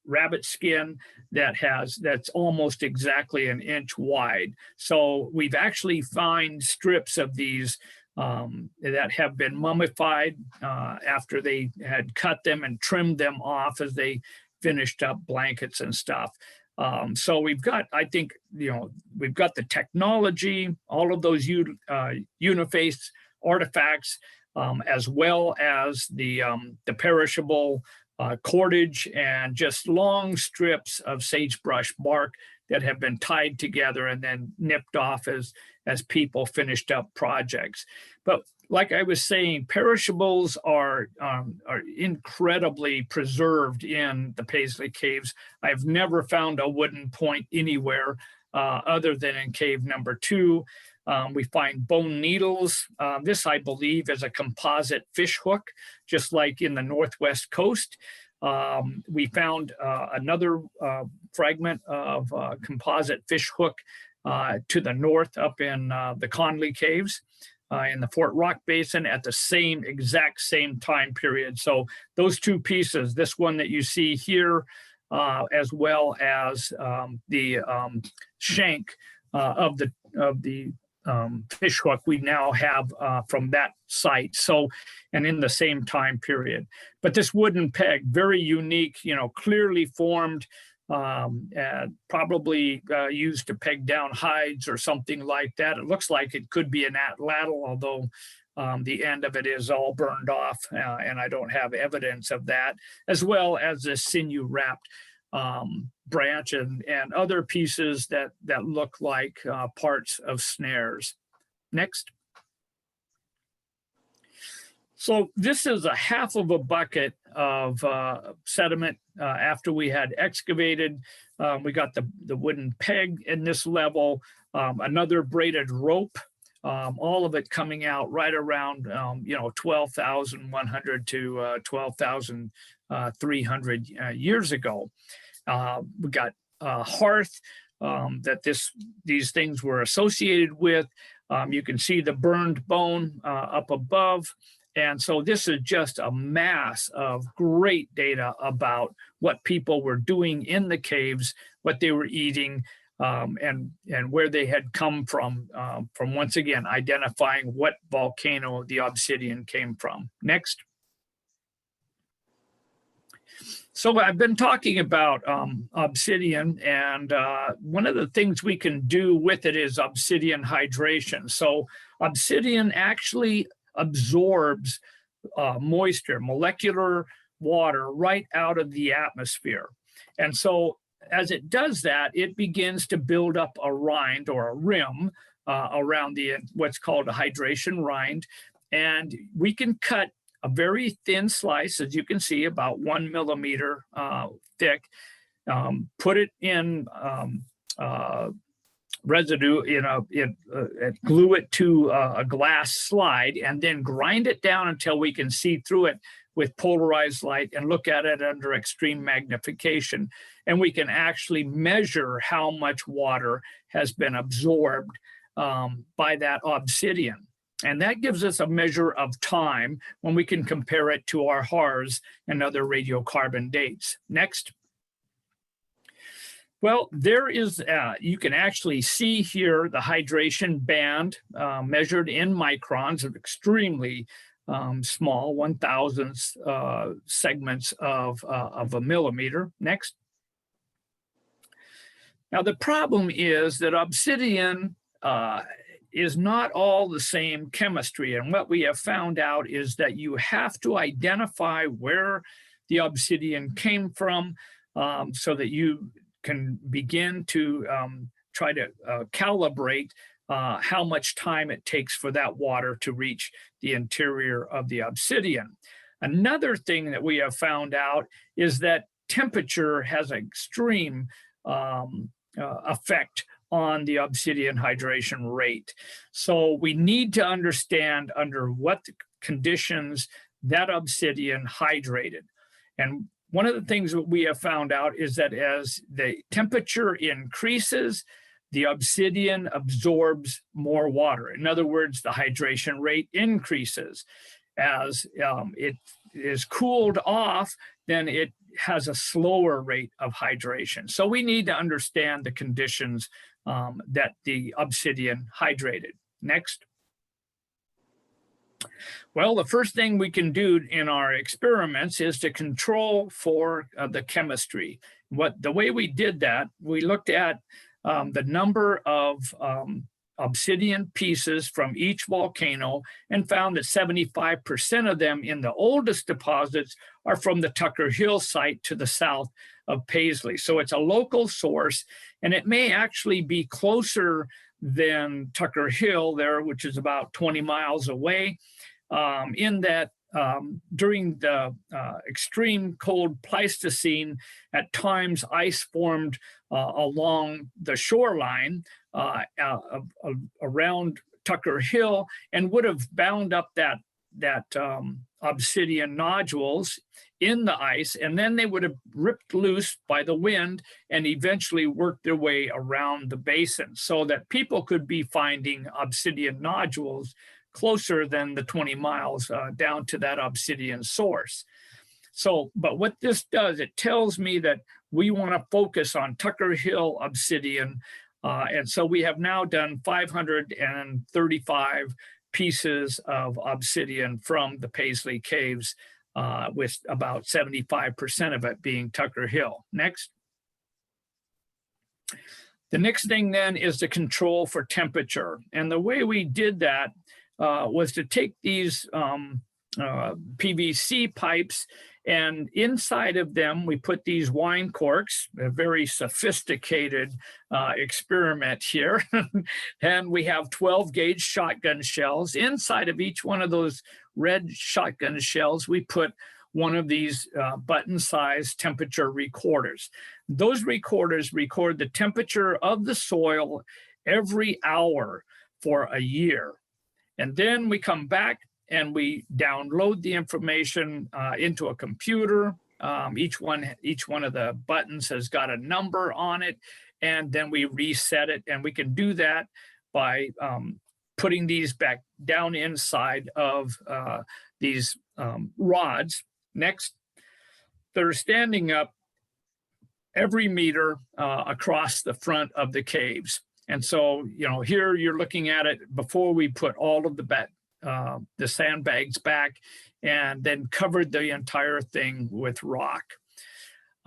rabbit skin that's almost exactly 1 inch wide. So we've actually found strips of these that have been mummified after they had cut them and trimmed them off as they finished up blankets and stuff. So we've got, I think, we've got the technology, all of those uniface artifacts, as well as the perishable cordage and just long strips of sagebrush bark that have been tied together and then nipped off as people finished up projects. But like I was saying, perishables are incredibly preserved in the Paisley Caves. I've never found a wooden point anywhere other than in cave number 2. We find bone needles. This, I believe, is a composite fish hook, just like in the Northwest coast. We found another fragment of composite fish hook to the north up in the Conley Caves in the Fort Rock Basin at the exact same time period. So those two pieces, this one that you see here, as well as the shank of the fish hook we now have from that site. So, and in the same time period. But this wooden peg, very unique, clearly formed, probably used to peg down hides or something like that. It looks like it could be an atlatl, although the end of it is all burned off, and I don't have evidence of that, as well as this sinew wrapped branch and other pieces that look like parts of snares. Next. So this is a half of a bucket of sediment after we had excavated. We got the wooden peg in this level, another braided rope, all of it coming out right around 12,100 to 12,300 years ago. We got hearth that these things were associated with. You can see the burned bone up above. And so this is just a mass of great data about what people were doing in the caves, what they were eating, and where they had come from once again, identifying what volcano the obsidian came from. Next. So I've been talking about obsidian, and one of the things we can do with it is obsidian hydration. So obsidian actually absorbs moisture, molecular water right out of the atmosphere. And so as it does that, it begins to build up a rind or a rim around what's called a hydration rind. And we can cut a very thin slice, as you can see, about 1 millimeter thick, put it in residue, glue it to a glass slide, and then grind it down until we can see through it with polarized light and look at it under extreme magnification. And we can actually measure how much water has been absorbed by that obsidian. And that gives us a measure of time when we can compare it to our HARs and other radiocarbon dates. Next. Well, there is, you can actually see here the hydration band measured in microns, of extremely small, 1,000th segments of a millimeter. Next. Now, the problem is that obsidian is not all the same chemistry. And what we have found out is that you have to identify where the obsidian came from so that you can begin to try to calibrate how much time it takes for that water to reach the interior of the obsidian. Another thing that we have found out is that temperature has an extreme effect on the obsidian hydration rate. So we need to understand under what conditions that obsidian hydrated. And one of the things that we have found out is that as the temperature increases, the obsidian absorbs more water. In other words, the hydration rate increases. As it is cooled off, then it has a slower rate of hydration. So we need to understand the conditions that the obsidian hydrated. Next. Well, the first thing we can do in our experiments is to control for the chemistry. The way we did that, we looked at the number of obsidian pieces from each volcano and found that 75% of them in the oldest deposits are from the Tucker Hill site to the south of Paisley. So it's a local source, and it may actually be closer than Tucker Hill there, which is about 20 miles away, in that during the extreme cold Pleistocene, at times ice formed along the shoreline around Tucker Hill and would have bound up that obsidian nodules in the ice, and then they would have ripped loose by the wind and eventually worked their way around the basin so that people could be finding obsidian nodules closer than the 20 miles down to that obsidian source. So, but what this does, it tells me that we want to focus on Tucker Hill obsidian. And so we have now done 535 pieces of obsidian from the Paisley Caves, with about 75% of it being Tucker Hill. Next. The next thing then is the control for temperature. And the way we did that was to take these PVC pipes, and inside of them we put these wine corks, a very sophisticated experiment here. And we have 12 gauge shotgun shells. Inside of each one of those red shotgun shells, we put one of these button-sized temperature recorders. Those recorders record the temperature of the soil every hour for a year. And then we come back and we download the information into a computer. Each one of the buttons has got a number on it, and then we reset it. And we can do that by putting these back down inside of these rods. Next, they're standing up every meter across the front of the caves. And so, you know, here you're looking at it before we put all of the sandbags back and then covered the entire thing with rock.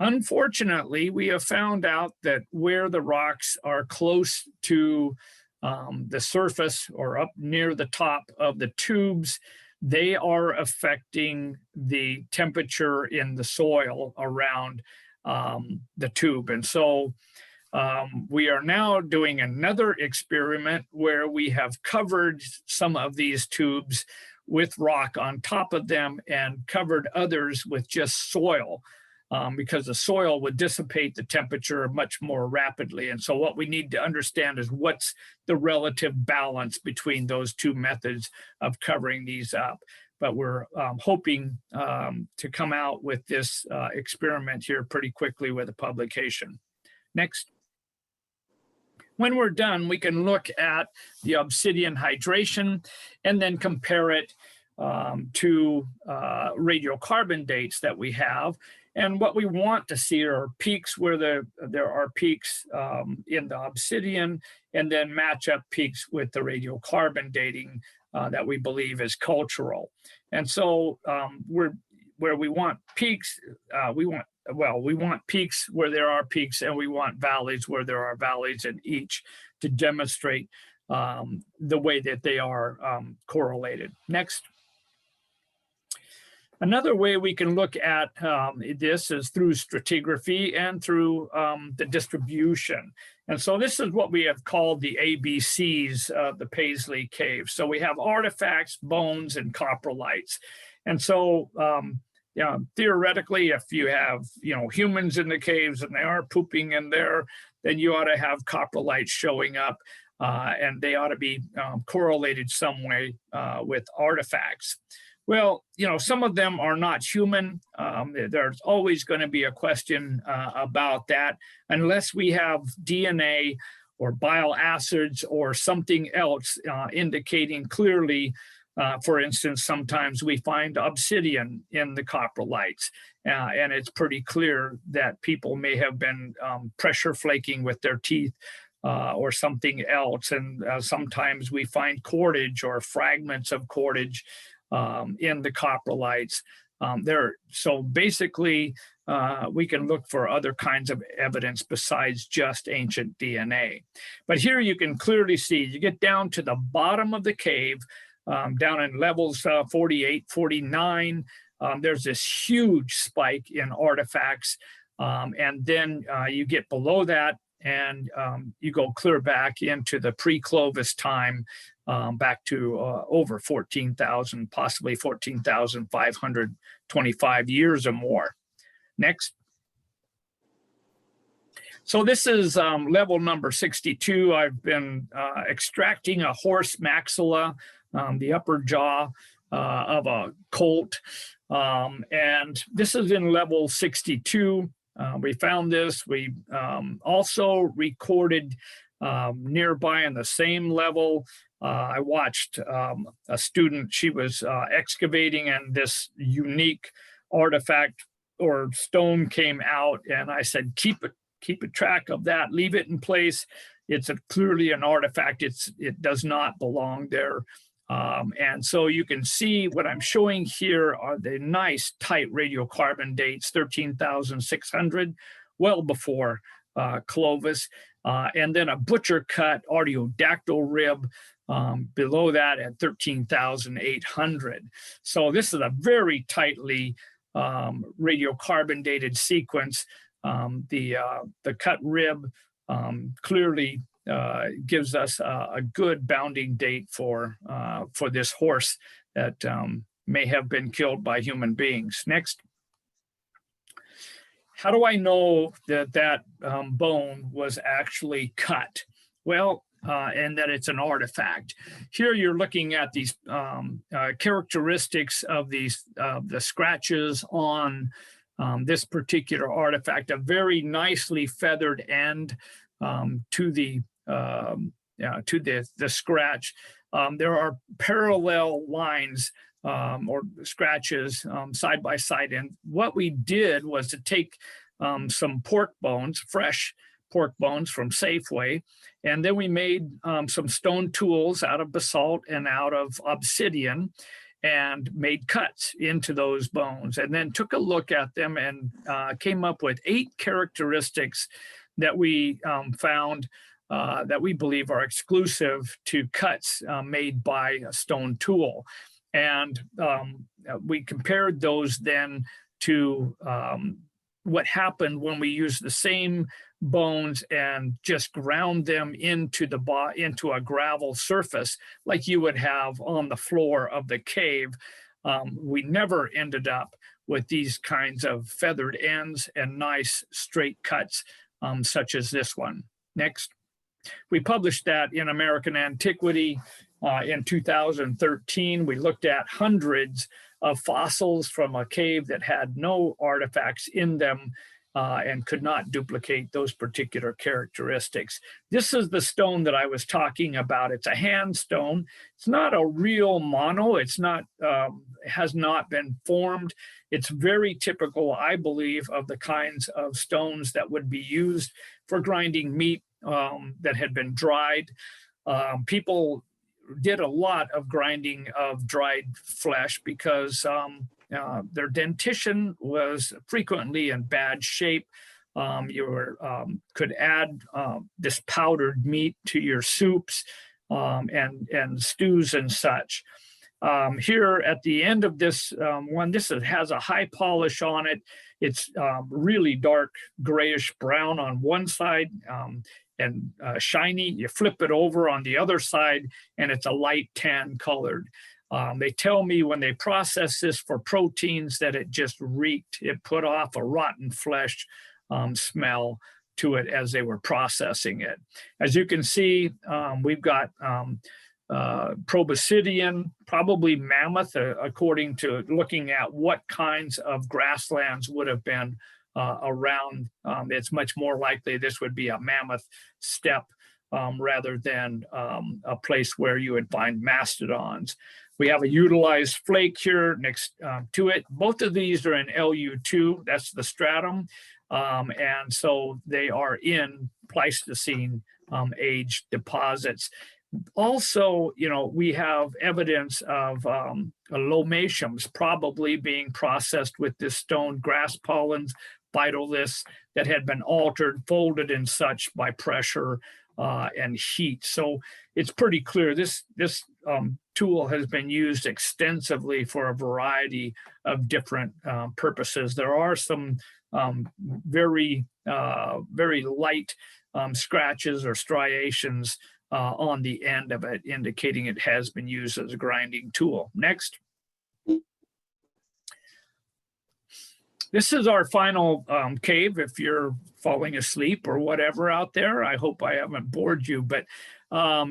Unfortunately, we have found out that where the rocks are close to the surface or up near the top of the tubes, they are affecting the temperature in the soil around the tube. And so we are now doing another experiment where we have covered some of these tubes with rock on top of them and covered others with just soil, because the soil would dissipate the temperature much more rapidly. And so what we need to understand is what's the relative balance between those two methods of covering these up. But we're hoping to come out with this experiment here pretty quickly with a publication. Next. When we're done, we can look at the obsidian hydration and then compare it to radiocarbon dates that we have. And what we want to see are peaks where there are peaks in the obsidian, and then match up peaks with the radiocarbon dating that we believe is cultural. And so where we want peaks, we want peaks where there are peaks, and we want valleys where there are valleys in each to demonstrate the way that they are correlated. Next. Another way we can look at this is through stratigraphy and through the distribution. And so this is what we have called the ABCs of the Paisley Caves. So we have artifacts, bones, and coprolites. And so theoretically, if you have humans in the caves and they are pooping in there, then you ought to have coprolites showing up, and they ought to be correlated some way with artifacts. Well, some of them are not human. There's always going to be a question about that, unless we have DNA or bile acids or something else indicating clearly. For instance, sometimes we find obsidian in the coprolites, and it's pretty clear that people may have been pressure flaking with their teeth or something else. And sometimes we find cordage or fragments of cordage in the coprolites. So basically, we can look for other kinds of evidence besides just ancient DNA. But here you can clearly see, you get down to the bottom of the cave, down in levels 48, 49, there's this huge spike in artifacts. And then you get below that, and you go clear back into the pre-Clovis time, back to over 14,000, possibly 14,525 years or more. Next. So this is level number 62. I've been extracting a horse maxilla, the upper jaw of a colt. And this is in level 62. We found this. We also recorded nearby in the same level. I watched a student, she was excavating, and this unique artifact or stone came out, and I said, keep a track of that, leave it in place. It's clearly an artifact. It does not belong there. And so you can see what I'm showing here are the nice tight radiocarbon dates, 13,600, well before Clovis, and then a butcher cut artiodactyl rib below that at 13,800. So this is a very tightly radiocarbon dated sequence. The cut rib clearly gives us a good bounding date for this horse that may have been killed by human beings. Next. How do I know that bone was actually cut? Well, and that it's an artifact. Here you're looking at these characteristics of the scratches on this particular artifact, a very nicely feathered end to the scratch. There are parallel lines or scratches side by side. And what we did was to take some pork bones, fresh pork bones from Safeway, and then we made some stone tools out of basalt and out of obsidian, and made cuts into those bones, and then took a look at them and came up with 8 characteristics that we found that we believe are exclusive to cuts made by a stone tool. And we compared those then to what happened when we used the same bones and just ground them into a gravel surface like you would have on the floor of the cave. We never ended up with these kinds of feathered ends and nice straight cuts such as this one. Next. We published that in American Antiquity in 2013. We looked at hundreds of fossils from a cave that had no artifacts in them. and could not duplicate those particular characteristics. This is the stone that I was talking about. It's a hand stone. It's not a real mono. It's not, has not been formed. It's very typical, I believe, of the kinds of stones that would be used for grinding meat that had been dried. People did a lot of grinding of dried flesh because their dentition was frequently in bad shape. Could add this powdered meat to your soups and stews and such. Here at the end of this one, this has a high polish on it. It's really dark grayish brown on one side and shiny. You flip it over on the other side and it's a light tan colored. They tell me when they process this for proteins that it just reeked. It put off a rotten flesh smell to it as they were processing it. As you can see, we've got proboscidean, probably mammoth, according to looking at what kinds of grasslands would have been around. It's much more likely this would be a mammoth steppe rather than a place where you would find mastodons. We have a utilized flake here next to it. Both of these are in LU2, that's the stratum. And so they are in Pleistocene age deposits. Also, you know, we have evidence of lomatiums probably being processed with this stone, grass pollens, phytoliths that had been altered, folded and such by pressure and heat. So it's pretty clear this tool has been used extensively for a variety of different purposes. There are some very light scratches or striations on the end of it, indicating it has been used as a grinding tool. Next. This is our final cave. If you're falling asleep or whatever out there, I hope I haven't bored you, but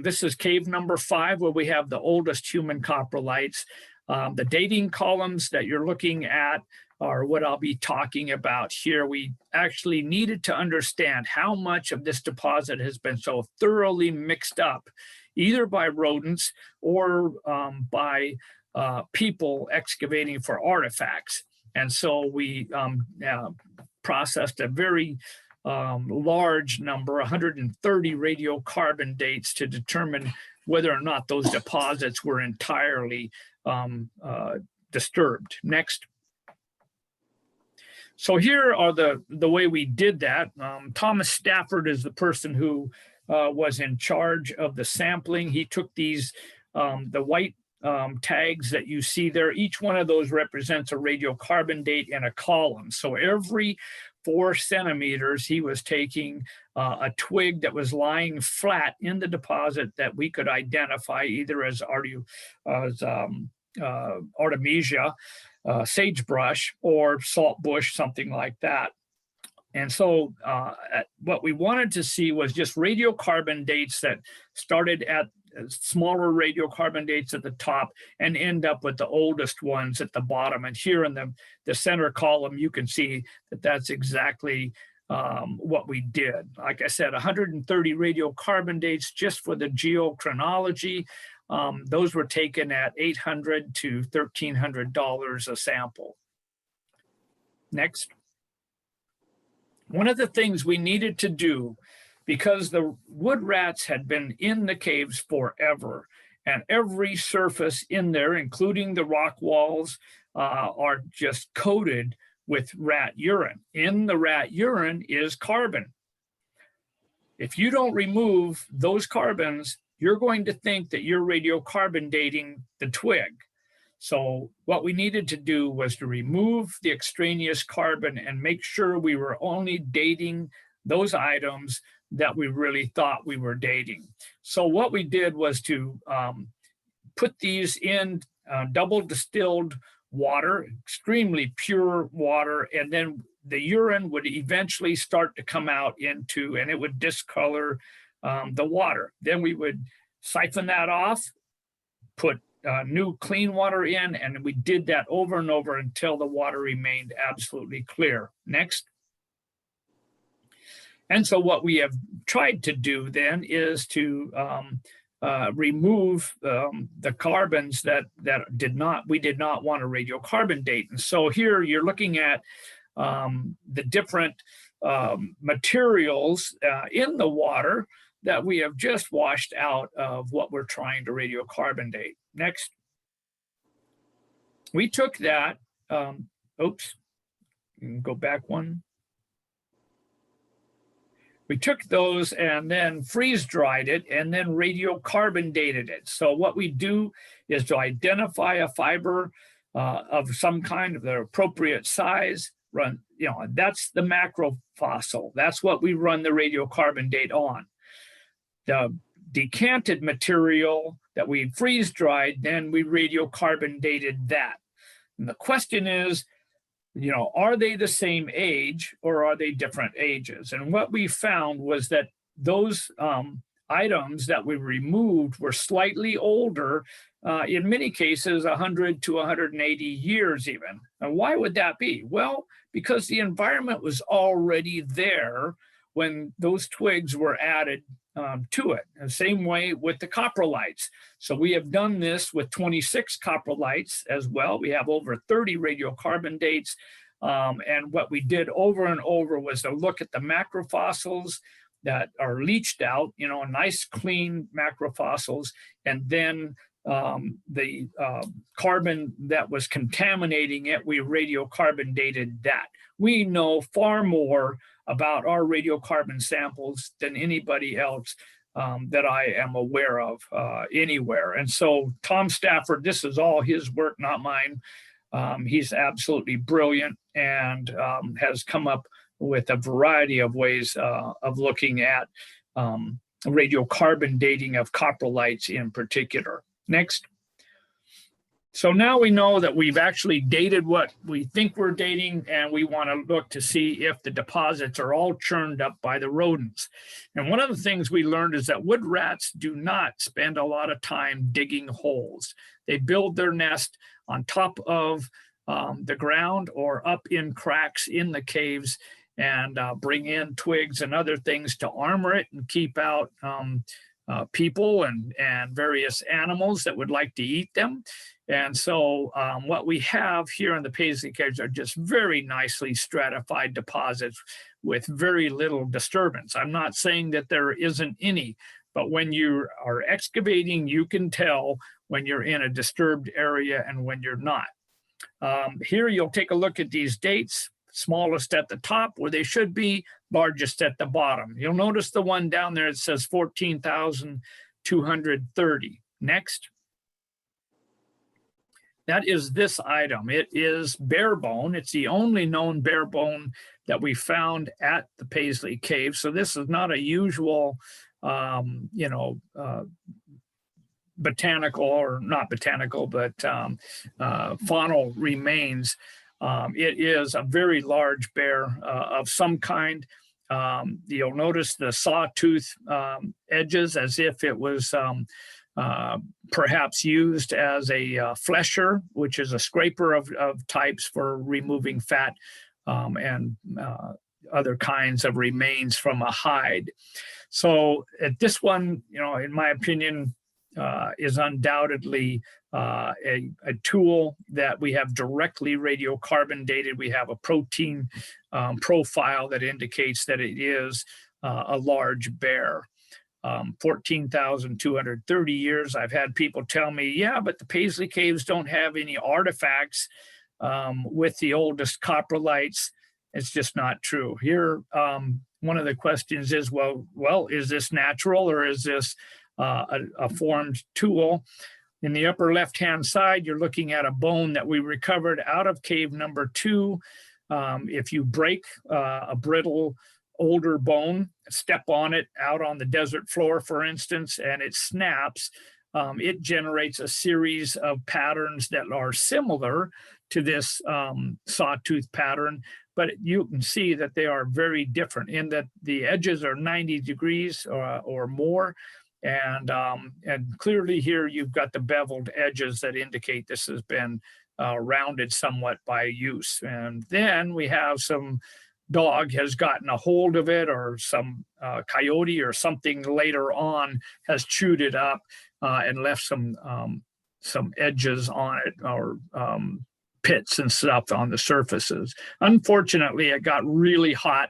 this is cave number 5, where we have the oldest human coprolites. The dating columns that you're looking at are what I'll be talking about here. We actually needed to understand how much of this deposit has been so thoroughly mixed up, either by rodents or by people excavating for artifacts. And so we processed a very large number, 130 radiocarbon dates, to determine whether or not those deposits were entirely disturbed. Next. So here are the way we did that. Thomas Stafford is the person who was in charge of the sampling. He took these, the white tags that you see there. Each one of those represents a radiocarbon date in a column. So every 4 centimeters, he was taking a twig that was lying flat in the deposit that we could identify either as Artemisia, sagebrush, or saltbush, something like that. And so what we wanted to see was just radiocarbon dates that started at smaller radiocarbon dates at the top and end up with the oldest ones at the bottom. And here in the center column, you can see that that's exactly what we did. Like I said, 130 radiocarbon dates just for the geochronology. Those were taken at $800 to $1,300 a sample. Next. One of the things we needed to do, because the wood rats had been in the caves forever, and every surface in there, including the rock walls, are just coated with rat urine. In the rat urine is carbon. If you don't remove those carbons, you're going to think that you're radiocarbon dating the twig. So what we needed to do was to remove the extraneous carbon and make sure we were only dating those items that we really thought we were dating. So what we did was to put these in double distilled water, extremely pure water, and then the urine would eventually start to come out into, and it would discolor the water. Then we would siphon that off, put new clean water in, and we did that over and over until the water remained absolutely clear. Next. And so what we have tried to do then is to remove the carbons that we did not want to radiocarbon date. And so here you're looking at the different materials in the water that we have just washed out of what we're trying to radiocarbon date. Next. We took that, oops, go back one. We took those and then freeze dried it and then radiocarbon dated it. So what we do is to identify a fiber of some kind of the appropriate size, run, that's the macro fossil. That's what we run the radiocarbon date on. The decanted material that we freeze dried, then we radiocarbon dated that. And the question is, are they the same age or are they different ages? And what we found was that those items that we removed were slightly older, in many cases 100 to 180 years even. And why would that be? Well, because the environment was already there when those twigs were added to it. The same way with the coprolites. So we have done this with 26 coprolites as well. We have over 30 radiocarbon dates. And what we did over and over was to look at the macrofossils that are leached out, nice clean macrofossils, and then the carbon that was contaminating it, we radiocarbon dated that. We know far more about our radiocarbon samples than anybody else that I am aware of anywhere. And so Tom Stafford, this is all his work, not mine. He's absolutely brilliant and has come up with a variety of ways of looking at radiocarbon dating of coprolites in particular. Next. So now we know that we've actually dated what we think we're dating, and we want to look to see if the deposits are all churned up by the rodents. And one of the things we learned is that wood rats do not spend a lot of time digging holes. They build their nest on top of the ground or up in cracks in the caves and bring in twigs and other things to armor it and keep out people and various animals that would like to eat them. And so what we have here in the Paisley Caves are just very nicely stratified deposits with very little disturbance. I'm not saying that there isn't any, but when you are excavating, you can tell when you're in a disturbed area and when you're not. Here you'll take a look at these dates, smallest at the top where they should be, largest at the bottom. You'll notice the one down there, it says 14,230. Next. That is this item. It is bare bone. It's the only known bare bone that we found at the Paisley Caves. So this is not a usual, botanical or not botanical, but faunal remains. It is a very large bear of some kind. You'll notice the sawtooth edges as if it was perhaps used as a flesher, which is a scraper of types for removing fat and other kinds of remains from a hide. So at this one, in my opinion, is undoubtedly a tool that we have directly radiocarbon dated. We have a protein profile that indicates that it is a large bear. 14,230 years. I've had people tell me, yeah, but the Paisley Caves don't have any artifacts with the oldest coprolites. It's just not true. Here, one of the questions is, well, is this natural or is this a formed tool? In the upper left-hand side, you're looking at a bone that we recovered out of cave number 2. If you break a brittle older bone, step on it out on the desert floor, for instance, and it snaps, it generates a series of patterns that are similar to this sawtooth pattern, but you can see that they are very different in that the edges are 90 degrees or more. And clearly here you've got the beveled edges that indicate this has been rounded somewhat by use. And then we have some dog has gotten a hold of it, or some coyote or something later on has chewed it up and left some edges on it, or pits and stuff on the surfaces. Unfortunately, it got really hot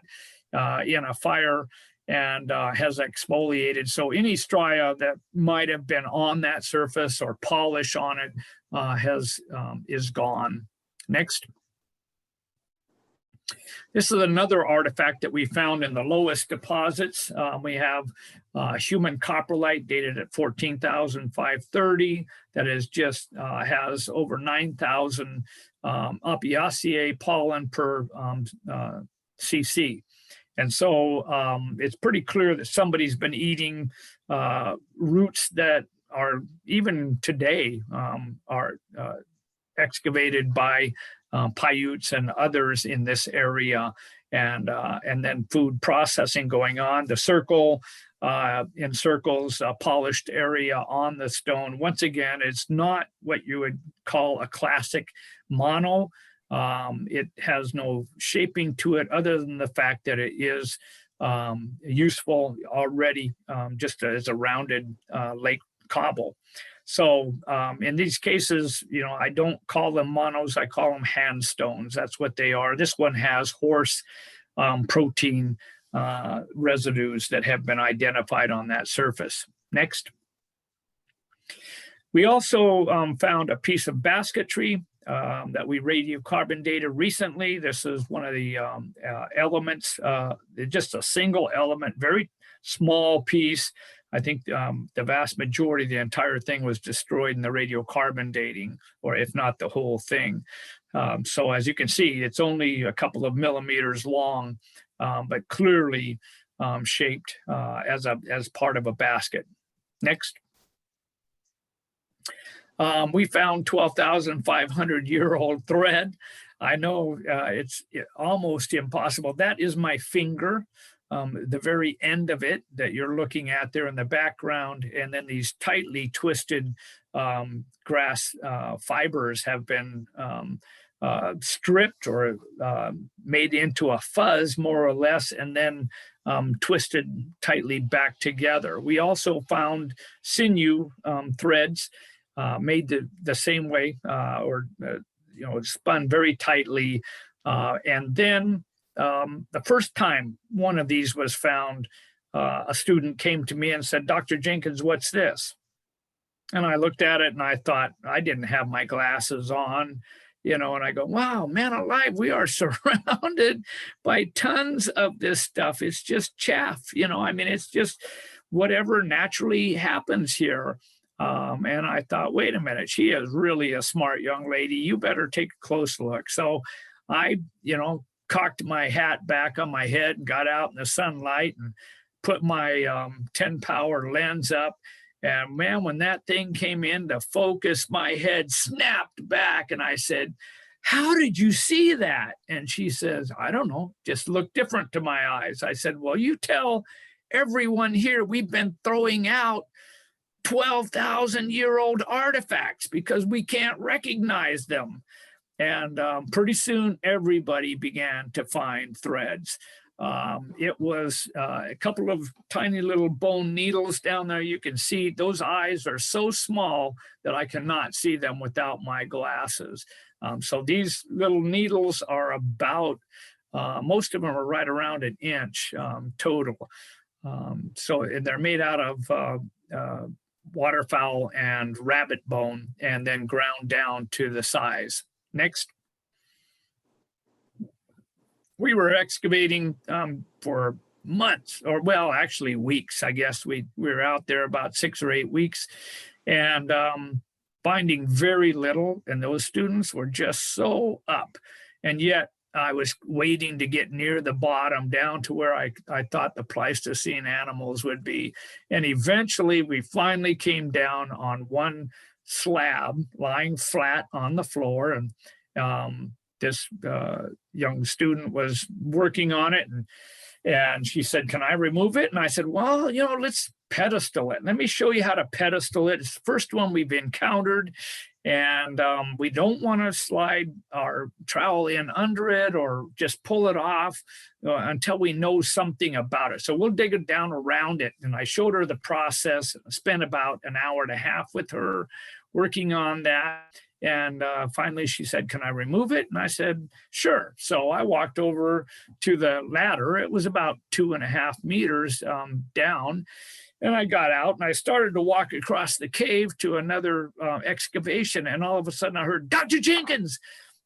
in a fire and has exfoliated. So any stria that might have been on that surface or polish on it is gone. Next. This is another artifact that we found in the lowest deposits. We have human coprolite dated at 14,530 that is just has over 9,000 Opiaceae pollen per cc. And so it's pretty clear that somebody's been eating roots that are even today are excavated by Paiutes and others in this area, and then food processing going on. The circle encircles a polished area on the stone. Once again, it's not what you would call a classic mono. It has no shaping to it other than the fact that it is useful already just as a rounded lake cobble. So in these cases, you know, I don't call them monos, I call them hand stones. That's what they are. This one has horse protein residues that have been identified on that surface. Next. We also found a piece of basketry that we radiocarbon dated recently. This is one of the elements, just a single element, very small piece. I think the vast majority, the entire thing was destroyed in the radiocarbon dating, or if not the whole thing. So as you can see, it's only a couple of millimeters long, but clearly shaped as part of a basket. Next. We found 12,500-year-old thread. I know it's almost impossible. That is my finger. The very end of it that you're looking at there in the background, and then these tightly twisted grass fibers have been stripped or made into a fuzz, more or less, and then twisted tightly back together. We also found sinew threads made the same way, or spun very tightly, and then the first time one of these was found, a student came to me and said, "Dr. Jenkins, what's this?" And I looked at it and I thought, I didn't have my glasses on, and I go, wow, man alive, we are surrounded by tons of this stuff. It's just chaff, I mean, it's just whatever naturally happens here. And I thought, wait a minute, she is really a smart young lady. You better take a close look. So I, cocked my hat back on my head and got out in the sunlight and put my 10 power lens up. And man, when that thing came in to focus, my head snapped back. And I said, "How did you see that?" And she says, "I don't know, just looked different to my eyes." I said, "Well, you tell everyone here we've been throwing out 12,000-year-old artifacts because we can't recognize them." And pretty soon, everybody began to find threads. It was a couple of tiny little bone needles down there. You can see those eyes are so small that I cannot see them without my glasses. So these little needles are about, most of them are right around an inch total. So they're made out of waterfowl and rabbit bone and then ground down to the size. Next. We were excavating for months, or well, actually weeks, I guess. We were out there about 6 or 8 weeks and finding very little. And those students were just so up. And yet I was waiting to get near the bottom down to where I thought the Pleistocene animals would be. And eventually we finally came down on one slab lying flat on the floor. And this young student was working on it, and And she said, can I remove it? And I said, well, let's pedestal it. Let me show you how to pedestal it. It's the first one we've encountered. And we don't want to slide our trowel in under it or just pull it off until we know something about it. So we'll dig it down around it. And I showed her the process, spent about an hour and a half with her working on that. And finally she said, can I remove it? And I said, sure. So I walked over to the ladder. It was about 2.5 meters down. And I got out and I started to walk across the cave to another excavation. And all of a sudden I heard, Dr. Jenkins.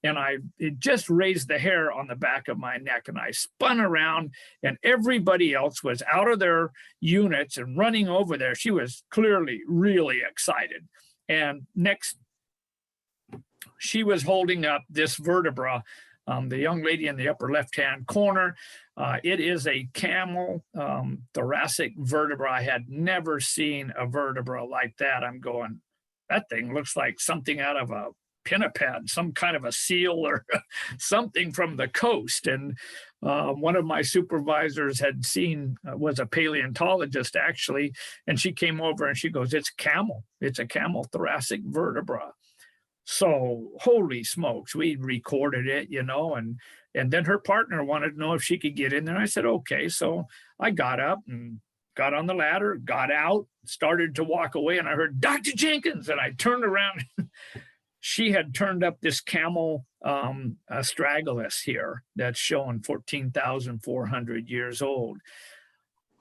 And it just raised the hair on the back of my neck. And I spun around and everybody else was out of their units and running over there. She was clearly really excited. And next, she was holding up this vertebra, the young lady in the upper left-hand corner. It is a camel thoracic vertebra. I had never seen a vertebra like that. I'm going, that thing looks like something out of a pinniped, some kind of a seal or something from the coast. And one of my supervisors was a paleontologist actually, and she came over and she goes, it's camel. It's a camel thoracic vertebra. So holy smokes, we recorded it, and then her partner wanted to know if she could get in there. I said, okay. So I got up and got on the ladder, got out, started to walk away, and I heard Dr. Jenkins, and I turned around. She had turned up this camel astragalus here that's showing 14,400 years old.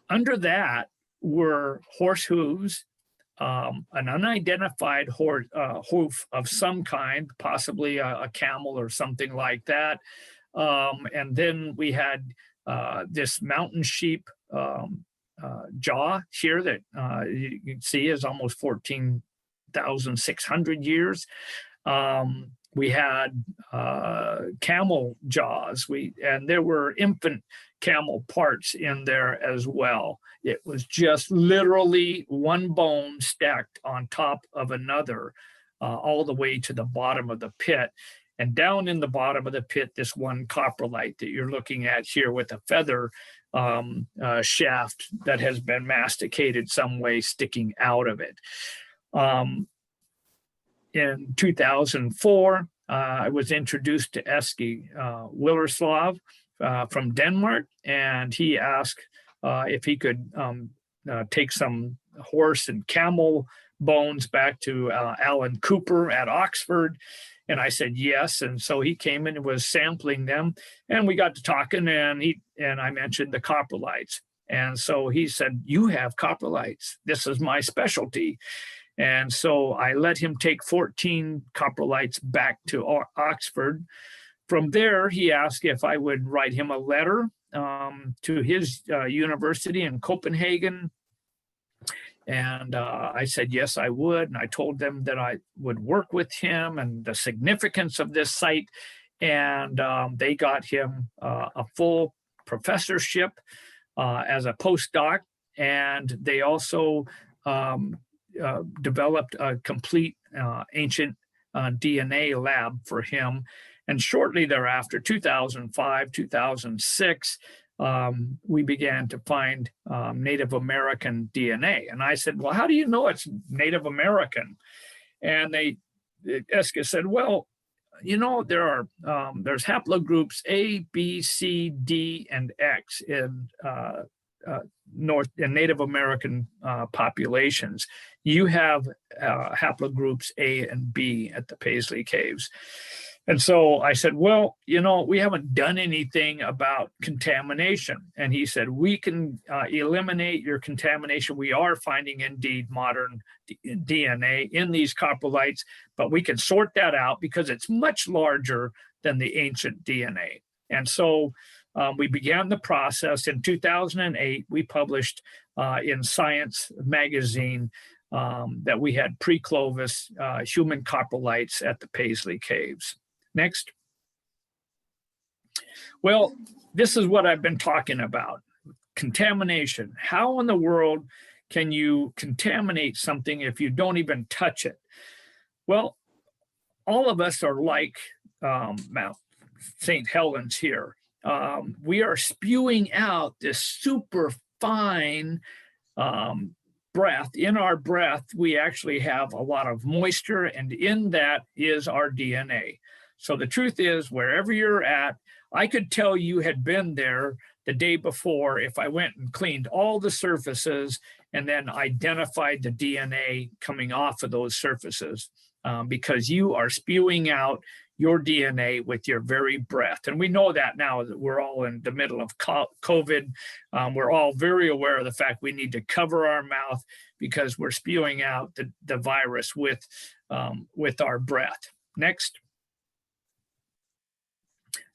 Under that were horse hooves, an unidentified hoof of some kind, possibly a camel or something like that. And then we had this mountain sheep jaw here that you can see is almost 14,600 years. We had camel jaws, and there were infant camel parts in there as well. It was just literally one bone stacked on top of another, all the way to the bottom of the pit. And down in the bottom of the pit, this one coprolite that you're looking at here with a feather shaft that has been masticated some way sticking out of it. In 2004, I was introduced to Eski Willerslav from Denmark, and he asked if he could take some horse and camel bones back to Alan Cooper at Oxford. And I said yes. And so he came in and was sampling them, and we got to talking, and I mentioned the coprolites. And so he said, you have coprolites. This is my specialty. And so I let him take 14 coprolites back to Oxford. From there, he asked if I would write him a letter to his university in Copenhagen. And I said, yes, I would. And I told them that I would work with him and the significance of this site. And they got him a full professorship as a postdoc. And they also developed a complete ancient DNA lab for him. And shortly thereafter, 2005, 2006, we began to find Native American DNA. And I said, well, how do you know it's Native American? And Eska said, well, there's haplogroups A, B, C, D, and X in North and Native American populations. You have haplogroups A and B at the Paisley Caves. And so I said, well, we haven't done anything about contamination. And he said, we can eliminate your contamination. We are finding indeed modern DNA in these coprolites, but we can sort that out because it's much larger than the ancient DNA. And so we began the process. In 2008, we published in Science magazine that we had pre-Clovis human coprolites at the Paisley Caves. Next. Well, this is what I've been talking about, contamination. How in the world can you contaminate something if you don't even touch it? Well, all of us are like Mount St. Helens here. we are spewing out this super fine breath. In our breath, we actually have a lot of moisture, and in that is our DNA. So the truth is, wherever you're at, I could tell you had been there the day before if I went and cleaned all the surfaces and then identified the DNA coming off of those surfaces, because you are spewing out your DNA with your very breath. And we know that now that we're all in the middle of COVID. We're all very aware of the fact we need to cover our mouth because we're spewing out the virus with our breath. Next.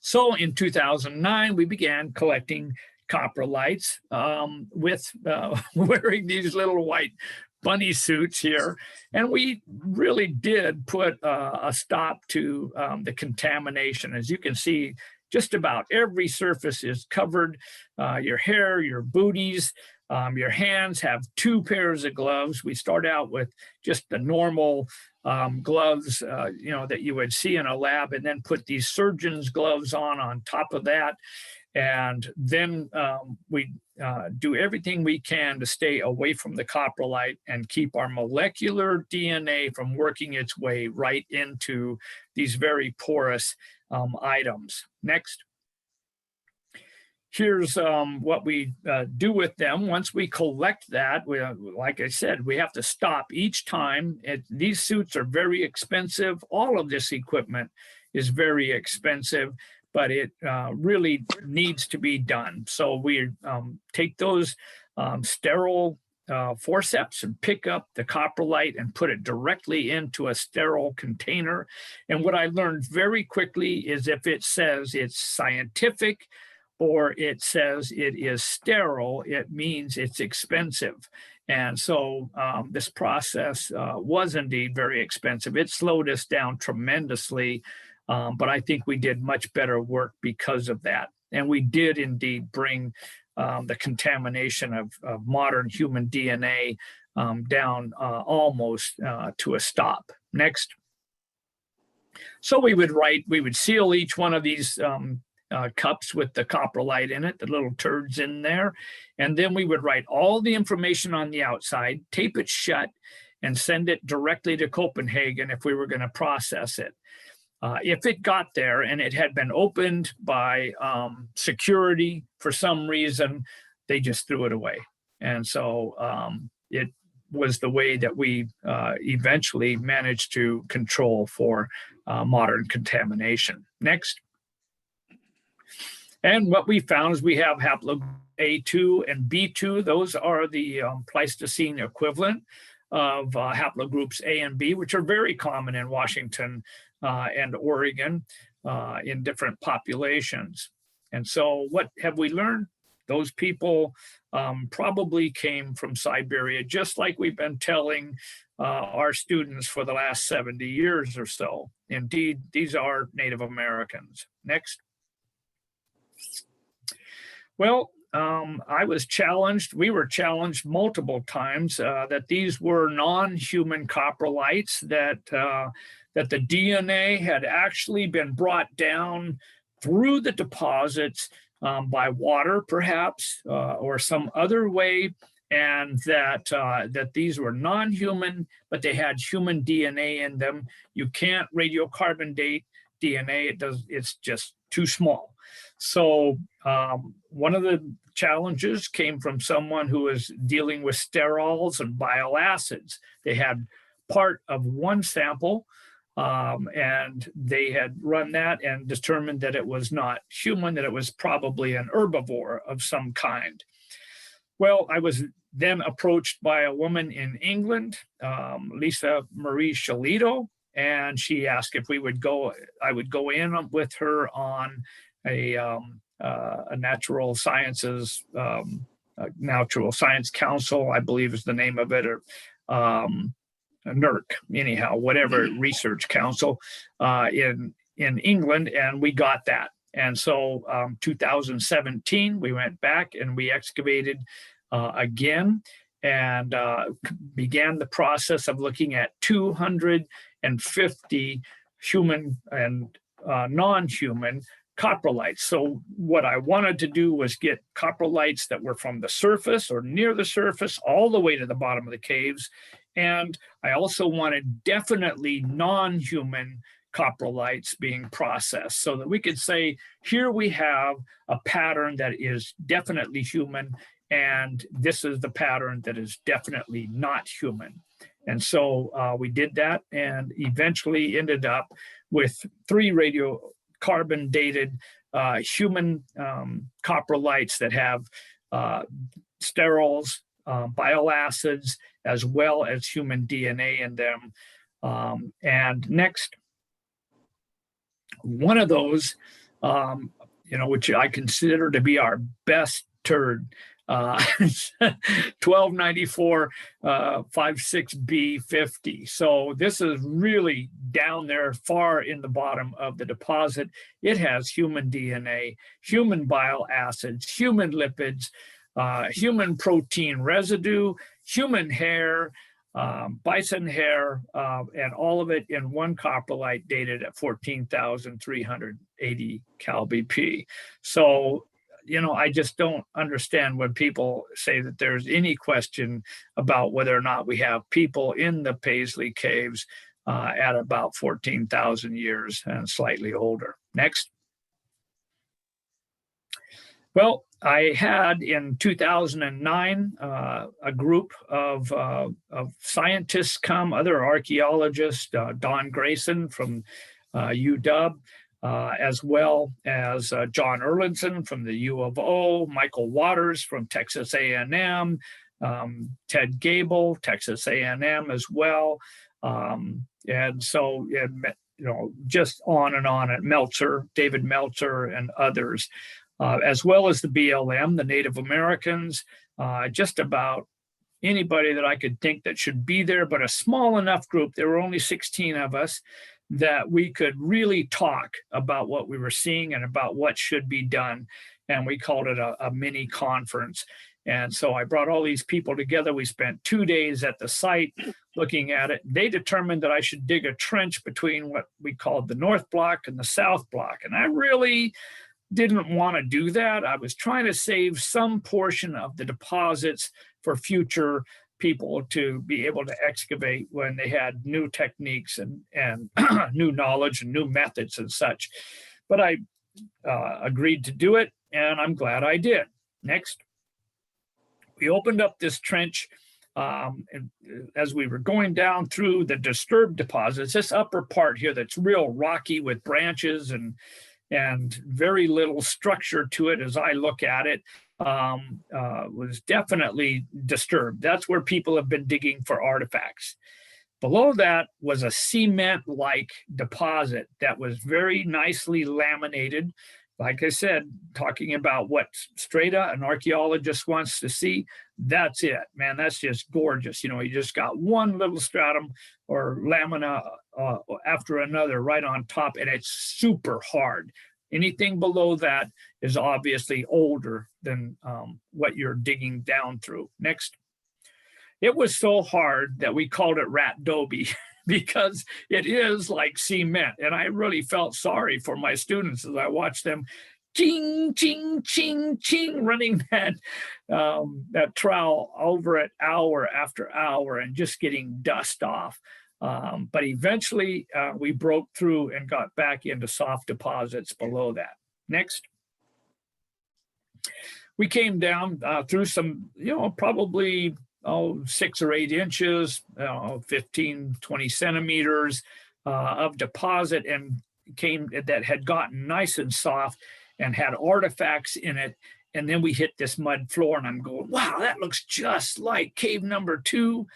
So in 2009, we began collecting coprolites with wearing these little white bunny suits here. And we really did put a stop to the contamination. As you can see, just about every surface is covered. Your hair, your booties, your hands have 2 pairs of gloves. We start out with just the normal gloves, that you would see in a lab, and then put these surgeon's gloves on top of that. And then we do everything we can to stay away from the coprolite and keep our molecular DNA from working its way right into these very porous items. Next. Here's what we do with them. Once we collect that, like I said, we have to stop each time. These suits are very expensive. All of this equipment is very expensive, but it really needs to be done. So we take those sterile forceps and pick up the coprolite and put it directly into a sterile container. And what I learned very quickly is if it says it's scientific or it says it is sterile, it means it's expensive. And so this process was indeed very expensive. It slowed us down tremendously, but I think we did much better work because of that. And we did indeed bring the contamination of modern human DNA down almost to a stop. Next. So we would seal each one of these cups with the coprolite in it, the little turds in there. And then we would write all the information on the outside, tape it shut, and send it directly to Copenhagen if we were going to process it. If it got there and it had been opened by security for some reason, they just threw it away. And so it was the way that we eventually managed to control for modern contamination. Next. And what we found is we have haplogroup A2 and B2. Those are the Pleistocene equivalent of haplogroups A and B, which are very common in Washington and Oregon in different populations. And so what have we learned? Those people probably came from Siberia, just like we've been telling our students for the last 70 years or so. Indeed, these are Native Americans. Next. Well, I was challenged, we were challenged multiple times that these were non-human coprolites, that the DNA had actually been brought down through the deposits by water, perhaps, or some other way, and that these were non-human, but they had human DNA in them. You can't radiocarbon date DNA, it's just too small. So one of the challenges came from someone who was dealing with sterols and bile acids. They had part of one sample and they had run that and determined that it was not human, that it was probably an herbivore of some kind. Well, I was then approached by a woman in England, Lisa Marie Shalito, and she asked if I would go in with her on a natural sciences, natural science council, I believe is the name of it, or NERC, anyhow, whatever, research council in England, and we got that. And so 2017, we went back and we excavated again and began the process of looking at 250 human and non-human coprolites. So what I wanted to do was get coprolites that were from the surface or near the surface all the way to the bottom of the caves. And I also wanted definitely non-human coprolites being processed so that we could say, here we have a pattern that is definitely human, and this is the pattern that is definitely not human. And so we did that and eventually ended up with 3 radiocarbon dated human coprolites that have sterols, bile acids, as well as human DNA in them. And next, one of those, which I consider to be our best turd, 1294 56B50. So this is really down there far in the bottom of the deposit. It has human DNA, human bile acids, human lipids, human protein residue, human hair, bison hair, and all of it in one coprolite dated at 14,380 cal BP. So, I just don't understand when people say that there's any question about whether or not we have people in the Paisley Caves at about 14,000 years and slightly older. Next. Well, I had in 2009 a group of scientists come, other archaeologists, Don Grayson from UW, as well as John Erlandson from the U of O, Michael Waters from Texas A&M, Ted Gable, Texas A&M as well. And so, just on and on at Meltzer, David Meltzer and others, as well as the BLM, the Native Americans, just about anybody that I could think that should be there, but a small enough group. There were only 16 of us that we could really talk about what we were seeing and about what should be done. And we called it a mini conference. And so I brought all these people together. We spent 2 days at the site looking at it. They determined that I should dig a trench between what we called the North Block and the South Block. And I really didn't want to do that. I was trying to save some portion of the deposits for future people to be able to excavate when they had new techniques and new knowledge and new methods and such. But I agreed to do it, and I'm glad I did. Next. We opened up this trench and as we were going down through the disturbed deposits, this upper part here that's real rocky with branches and very little structure to it as I look at it, was definitely disturbed. That's where people have been digging for artifacts. Below that was a cement-like deposit that was very nicely laminated. Like I said, talking about what strata an archaeologist wants to see, that's it, man. That's just gorgeous. You just got one little stratum or lamina after another right on top, and it's super hard. Anything below that is obviously older than what you're digging down through. Next. It was so hard that we called it rat doby because it is like cement. And I really felt sorry for my students as I watched them ching, ching, ching, ching, running that trowel over it hour after hour and just getting dust off. But eventually we broke through and got back into soft deposits below that. Next. We came down through some, probably 6 or 8 inches, 15, 20 centimeters of deposit, and that had gotten nice and soft and had artifacts in it. And then we hit this mud floor and I'm going, wow, that looks just like cave number 2.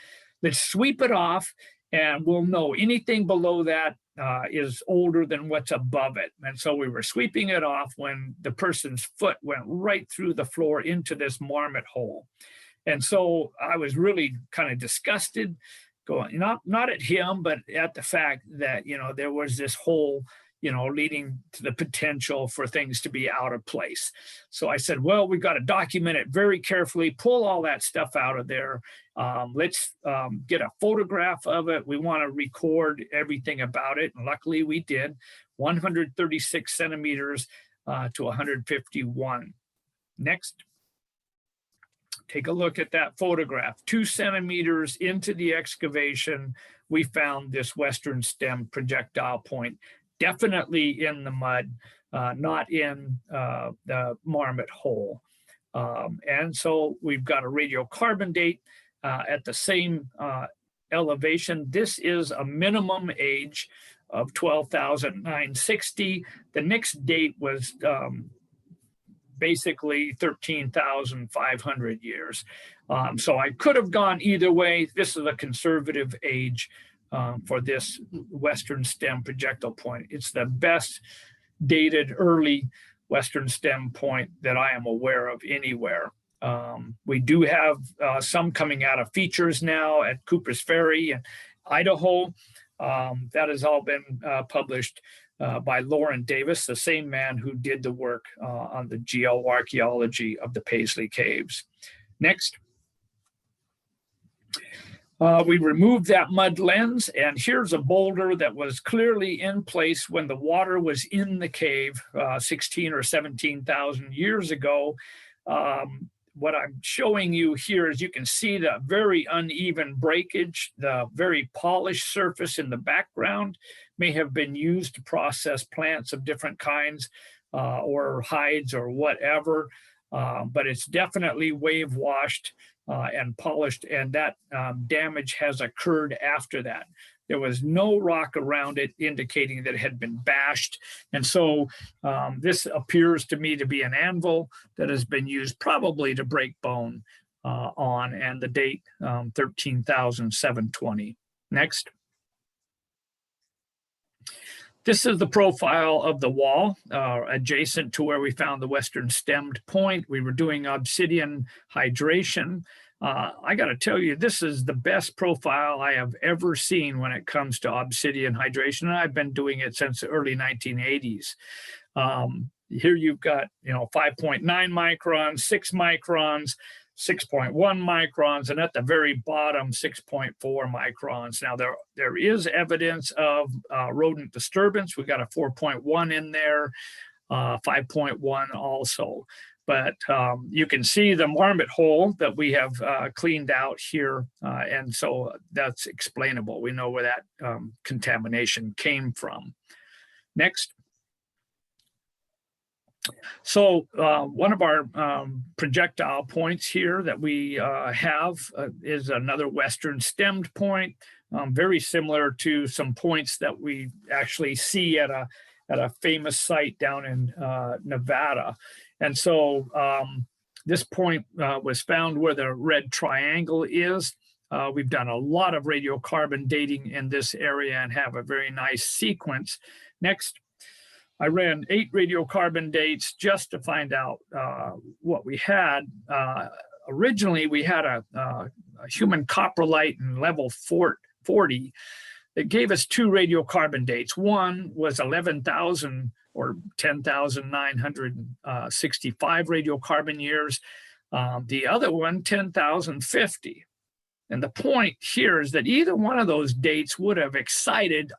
Let's sweep it off and we'll know anything below that is older than what's above it. And so we were sweeping it off when the person's foot went right through the floor into this marmot hole. And so I was really kind of disgusted, going not at him, but at the fact that, there was this hole, leading to the potential for things to be out of place. So I said, well, we've got to document it very carefully, pull all that stuff out of there. Let's get a photograph of it. We want to record everything about it. And luckily we did. 136 centimeters to 151. Next. Take a look at that photograph. 2 centimeters into the excavation, we found this western stem projectile point, definitely in the mud, not in the marmot hole. And so we've got a radiocarbon date at the same elevation. This is a minimum age of 12,960. The next date was basically 13,500 years. So I could have gone either way. This is a conservative age for this western stem projectile point. It's the best dated early western stem point that I am aware of anywhere. We do have some coming out of features now at Cooper's Ferry in Idaho. That has all been published by Lauren Davis, the same man who did the work on the geoarchaeology of the Paisley Caves. Next. We removed that mud lens, and here's a boulder that was clearly in place when the water was in the cave 16 or 17,000 years ago. What I'm showing you here is you can see the very uneven breakage, the very polished surface in the background may have been used to process plants of different kinds or hides or whatever, but it's definitely wave washed and polished, and that damage has occurred after that. There was no rock around it indicating that it had been bashed. And so this appears to me to be an anvil that has been used probably to break bone on, and the date 13,720. Next. This is the profile of the wall adjacent to where we found the western stemmed point. We were doing obsidian hydration. I got to tell you, this is the best profile I have ever seen when it comes to obsidian hydration. And I've been doing it since the early 1980s. Here you've got, 5.9 microns, 6 microns, 6.1 microns, and at the very bottom, 6.4 microns. Now, there is evidence of rodent disturbance. We got a 4.1 in there, 5.1 also. But you can see the marmot hole that we have cleaned out here, and so that's explainable. We know where that contamination came from. Next. So one of our projectile points here that we have is another western stemmed point, very similar to some points that we actually see at a famous site down in Nevada. And so this point was found where the red triangle is. We've done a lot of radiocarbon dating in this area and have a very nice sequence. Next. I ran 8 radiocarbon dates just to find out what we had. Originally, we had a human coprolite in level 40. It gave us 2 radiocarbon dates. One was 11,000 or 10,965 radiocarbon years. The other one, 10,050. And the point here is that either one of those dates would have excited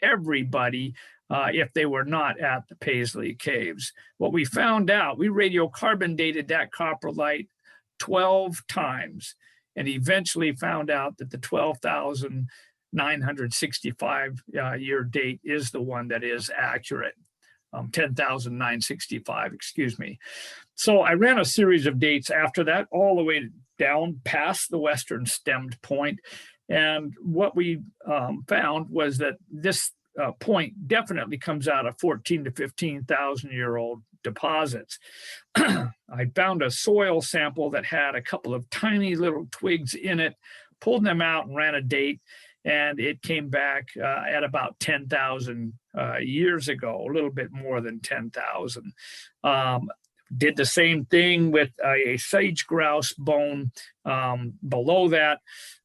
everybody if they were not at the Paisley Caves. What we found out, we radiocarbon dated that coprolite 12 times and eventually found out that the 12,965 year date is the one that is accurate. 10,965, excuse me. So I ran a series of dates after that, all the way down past the western stemmed point. And what we found was that this point definitely comes out of 14 to 15,000 year old deposits. I found a soil sample that had a couple of tiny little twigs in it, pulled them out and ran a date, and it came back at about 10,000 years ago, a little bit more than 10,000. Did the same thing with a sage grouse bone below that.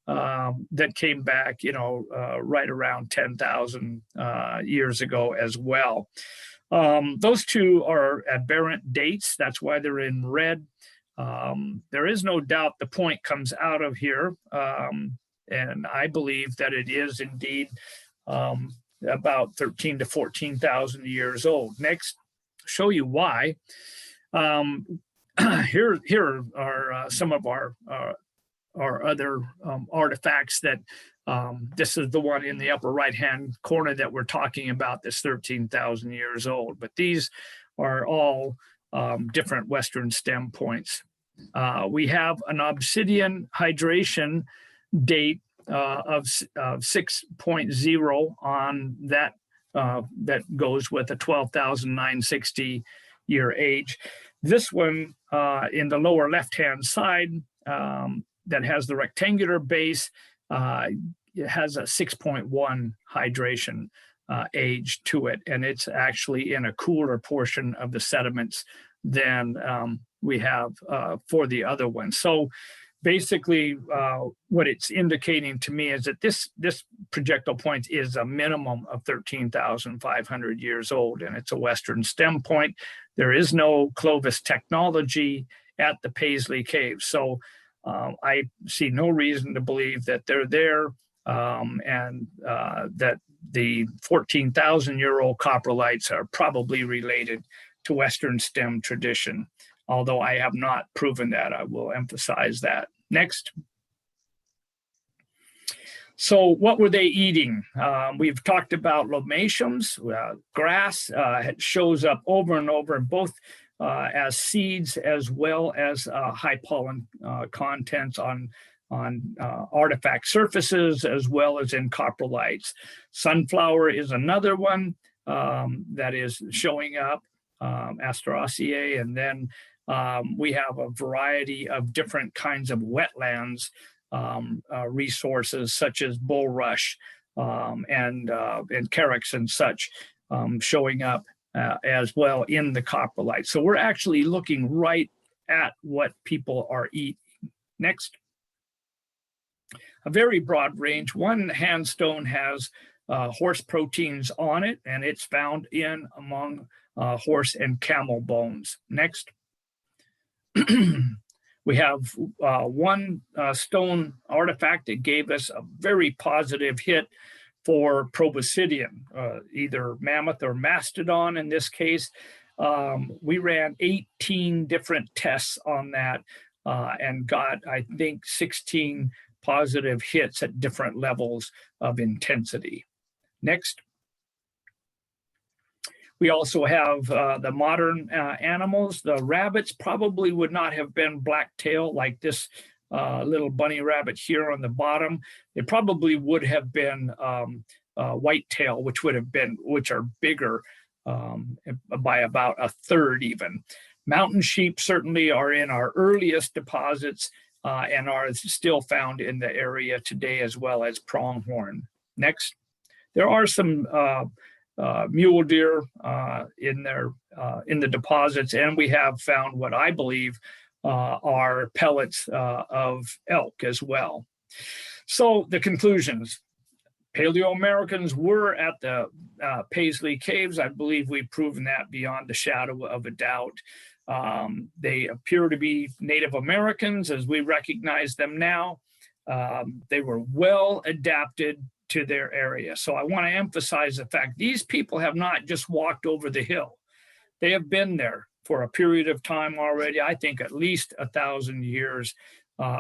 that came back, right around 10,000 years ago as well. Those two are aberrant dates. That's why they're in red. There is no doubt the point comes out of here. And I believe that it is indeed about 13 to 14,000 years old. Next, show you why. Here are some of our other artifacts that this is the one in the upper right-hand corner that we're talking about, this 13,000 years old. But these are all different Western stem points. We have an Obsidian Hydration date of 6.0 on that that goes with a 12,960 year age. This one in the lower left-hand side that has the rectangular base, it has a 6.1 hydration age to it, and it's actually in a cooler portion of the sediments than we have for the other one. So basically, what it's indicating to me is that this projectile point is a minimum of 13,500 years old, and it's a Western stem point. There is no Clovis technology at the Paisley Caves, so I see no reason to believe that they're there, and that the 14,000-year-old coprolites are probably related to Western stem tradition. Although I have not proven that, I will emphasize that. Next. So what were they eating? We've talked about lomatiums. Grass shows up over and over, both as seeds as well as high pollen contents on artifact surfaces, as well as in coprolites. Sunflower is another one that is showing up, Asteraceae, and then we have a variety of different kinds of wetlands resources, such as bulrush and carex and such, showing up as well in the coprolite. So we're actually looking right at what people are eating. Next. A very broad range. One handstone has horse proteins on it, and it's found in among horse and camel bones. Next. We have one stone artifact that gave us a very positive hit for proboscidean, either mammoth or mastodon in this case. We ran 18 different tests on that and got, I think, 16 positive hits at different levels of intensity. Next. We also have the modern animals. The rabbits probably would not have been black-tailed like this little bunny rabbit here on the bottom. It probably would have been white-tail, which are bigger by about a third even. Mountain sheep certainly are in our earliest deposits and are still found in the area today, as well as pronghorn. Next. There are some mule deer in the deposits, and we have found what I believe are pellets of elk as well. So the conclusions: Paleo-Americans were at the Paisley Caves. I believe we've proven that beyond the shadow of a doubt. They appear to be Native Americans as we recognize them now. They were well adapted to their area. So I want to emphasize the fact these people have not just walked over the hill. They have been there for a period of time already, I think at least 1,000 years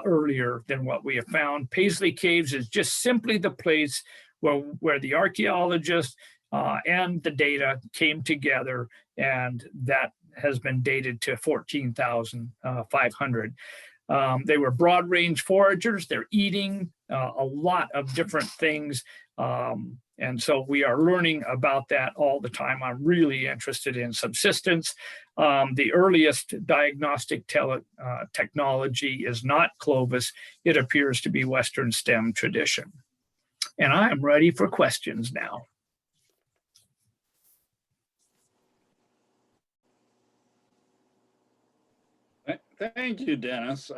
earlier than what we have found. Paisley Caves is just simply the place where the archaeologists and the data came together, and that has been dated to 14,500. They were broad range foragers. They're eating a lot of different things. And so we are learning about that all the time. I'm really interested in subsistence. The earliest diagnostic technology is not Clovis. It appears to be Western stem tradition. And I am ready for questions now. Thank you, Dennis.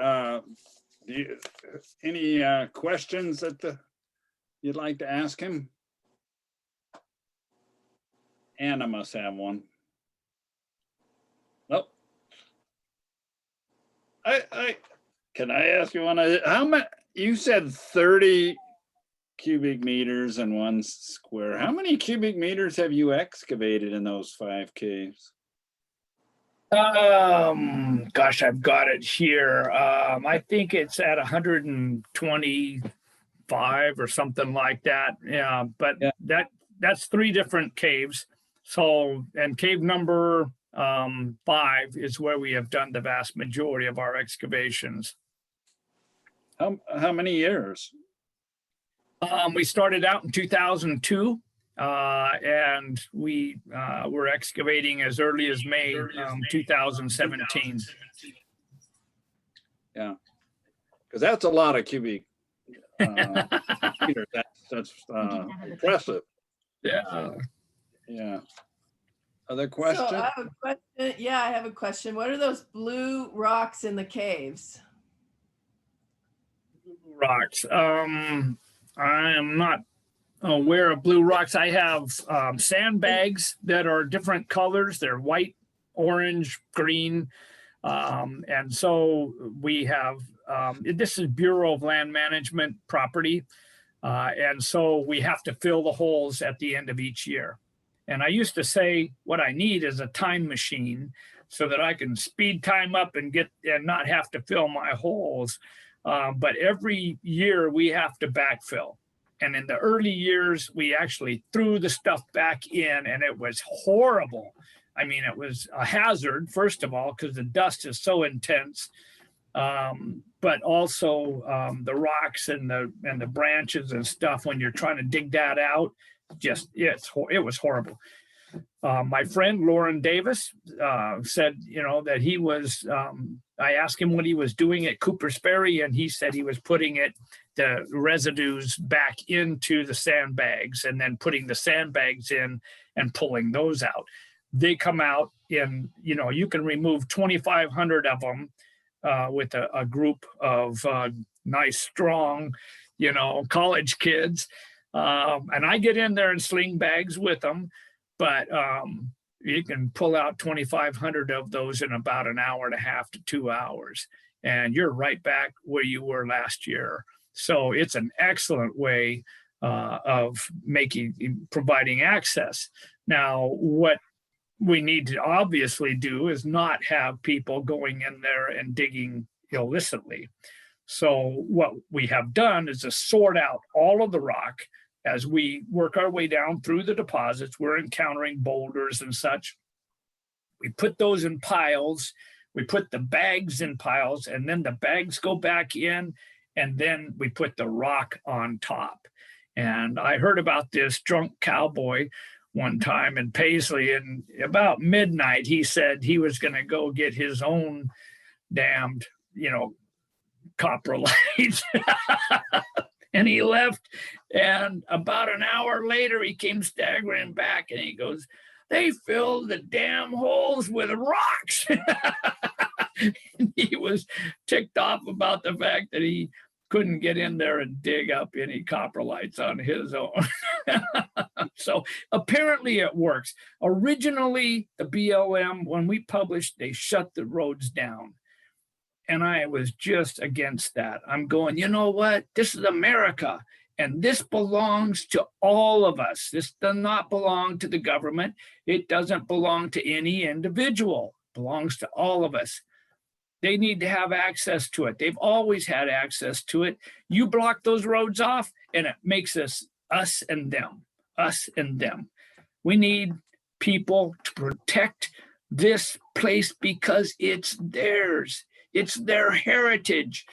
Any questions that you'd like to ask him? Anna must have one. Nope. Can I ask you one? How much? You said 30 cubic meters in 1 square. How many cubic meters have you excavated in those 5 caves? Gosh, I've got it here. I think it's at 125 or something like that. Yeah, but Yeah. that's 3 different caves. So, and cave number 5 is where we have done the vast majority of our excavations. How many years? We started out in 2002. And we were excavating as early as May 2017. Yeah, because that's a lot of cubic meters. That's impressive. Yeah. Yeah. Other questions? So I have a question. Yeah, I have a question. What are those blue rocks in the caves? Rocks. I am not aware of blue rocks. I have sandbags that are different colors. They're white, orange, green. And so we have, this is Bureau of Land Management property. And so we have to fill the holes at the end of each year. And I used to say what I need is a time machine so that I can speed time up and not have to fill my holes. But every year we have to backfill. And in the early years, we actually threw the stuff back in, and it was horrible. I mean, it was a hazard, first of all, because the dust is so intense. But also the rocks and the branches and stuff, when you're trying to dig that out, it was horrible. My friend Lauren Davis said, that he was, I asked him what he was doing at Cooper's Ferry, and he said he was putting the residues back into the sandbags and then putting the sandbags in and pulling those out. They come out in, you can remove 2,500 of them with a group of nice, strong, college kids. And I get in there and sling bags with them, but you can pull out 2,500 of those in about an hour and a half to 2 hours. And you're right back where you were last year. So it's an excellent way of providing access. Now, what we need to obviously do is not have people going in there and digging illicitly. So what we have done is to sort out all of the rock. As we work our way down through the deposits, we're encountering boulders and such. We put those in piles. We put the bags in piles, and then the bags go back in, and then we put the rock on top. And I heard about this drunk cowboy one time in Paisley, and about midnight, he said he was going to go get his own damned, coprolite. And he left, and about an hour later, he came staggering back, and he goes, "They filled the damn holes with rocks." He was ticked off about the fact that he couldn't get in there and dig up any coprolites on his own. So apparently it works. Originally, the BLM, when we published, they shut the roads down. And I was just against that. I'm going, you know what? This is America, and this belongs to all of us. This does not belong to the government. It doesn't belong to any individual. It belongs to all of us. They need to have access to it. They've always had access to it. You block those roads off, and it makes us and them, us and them. We need people to protect this place because it's theirs. It's their heritage.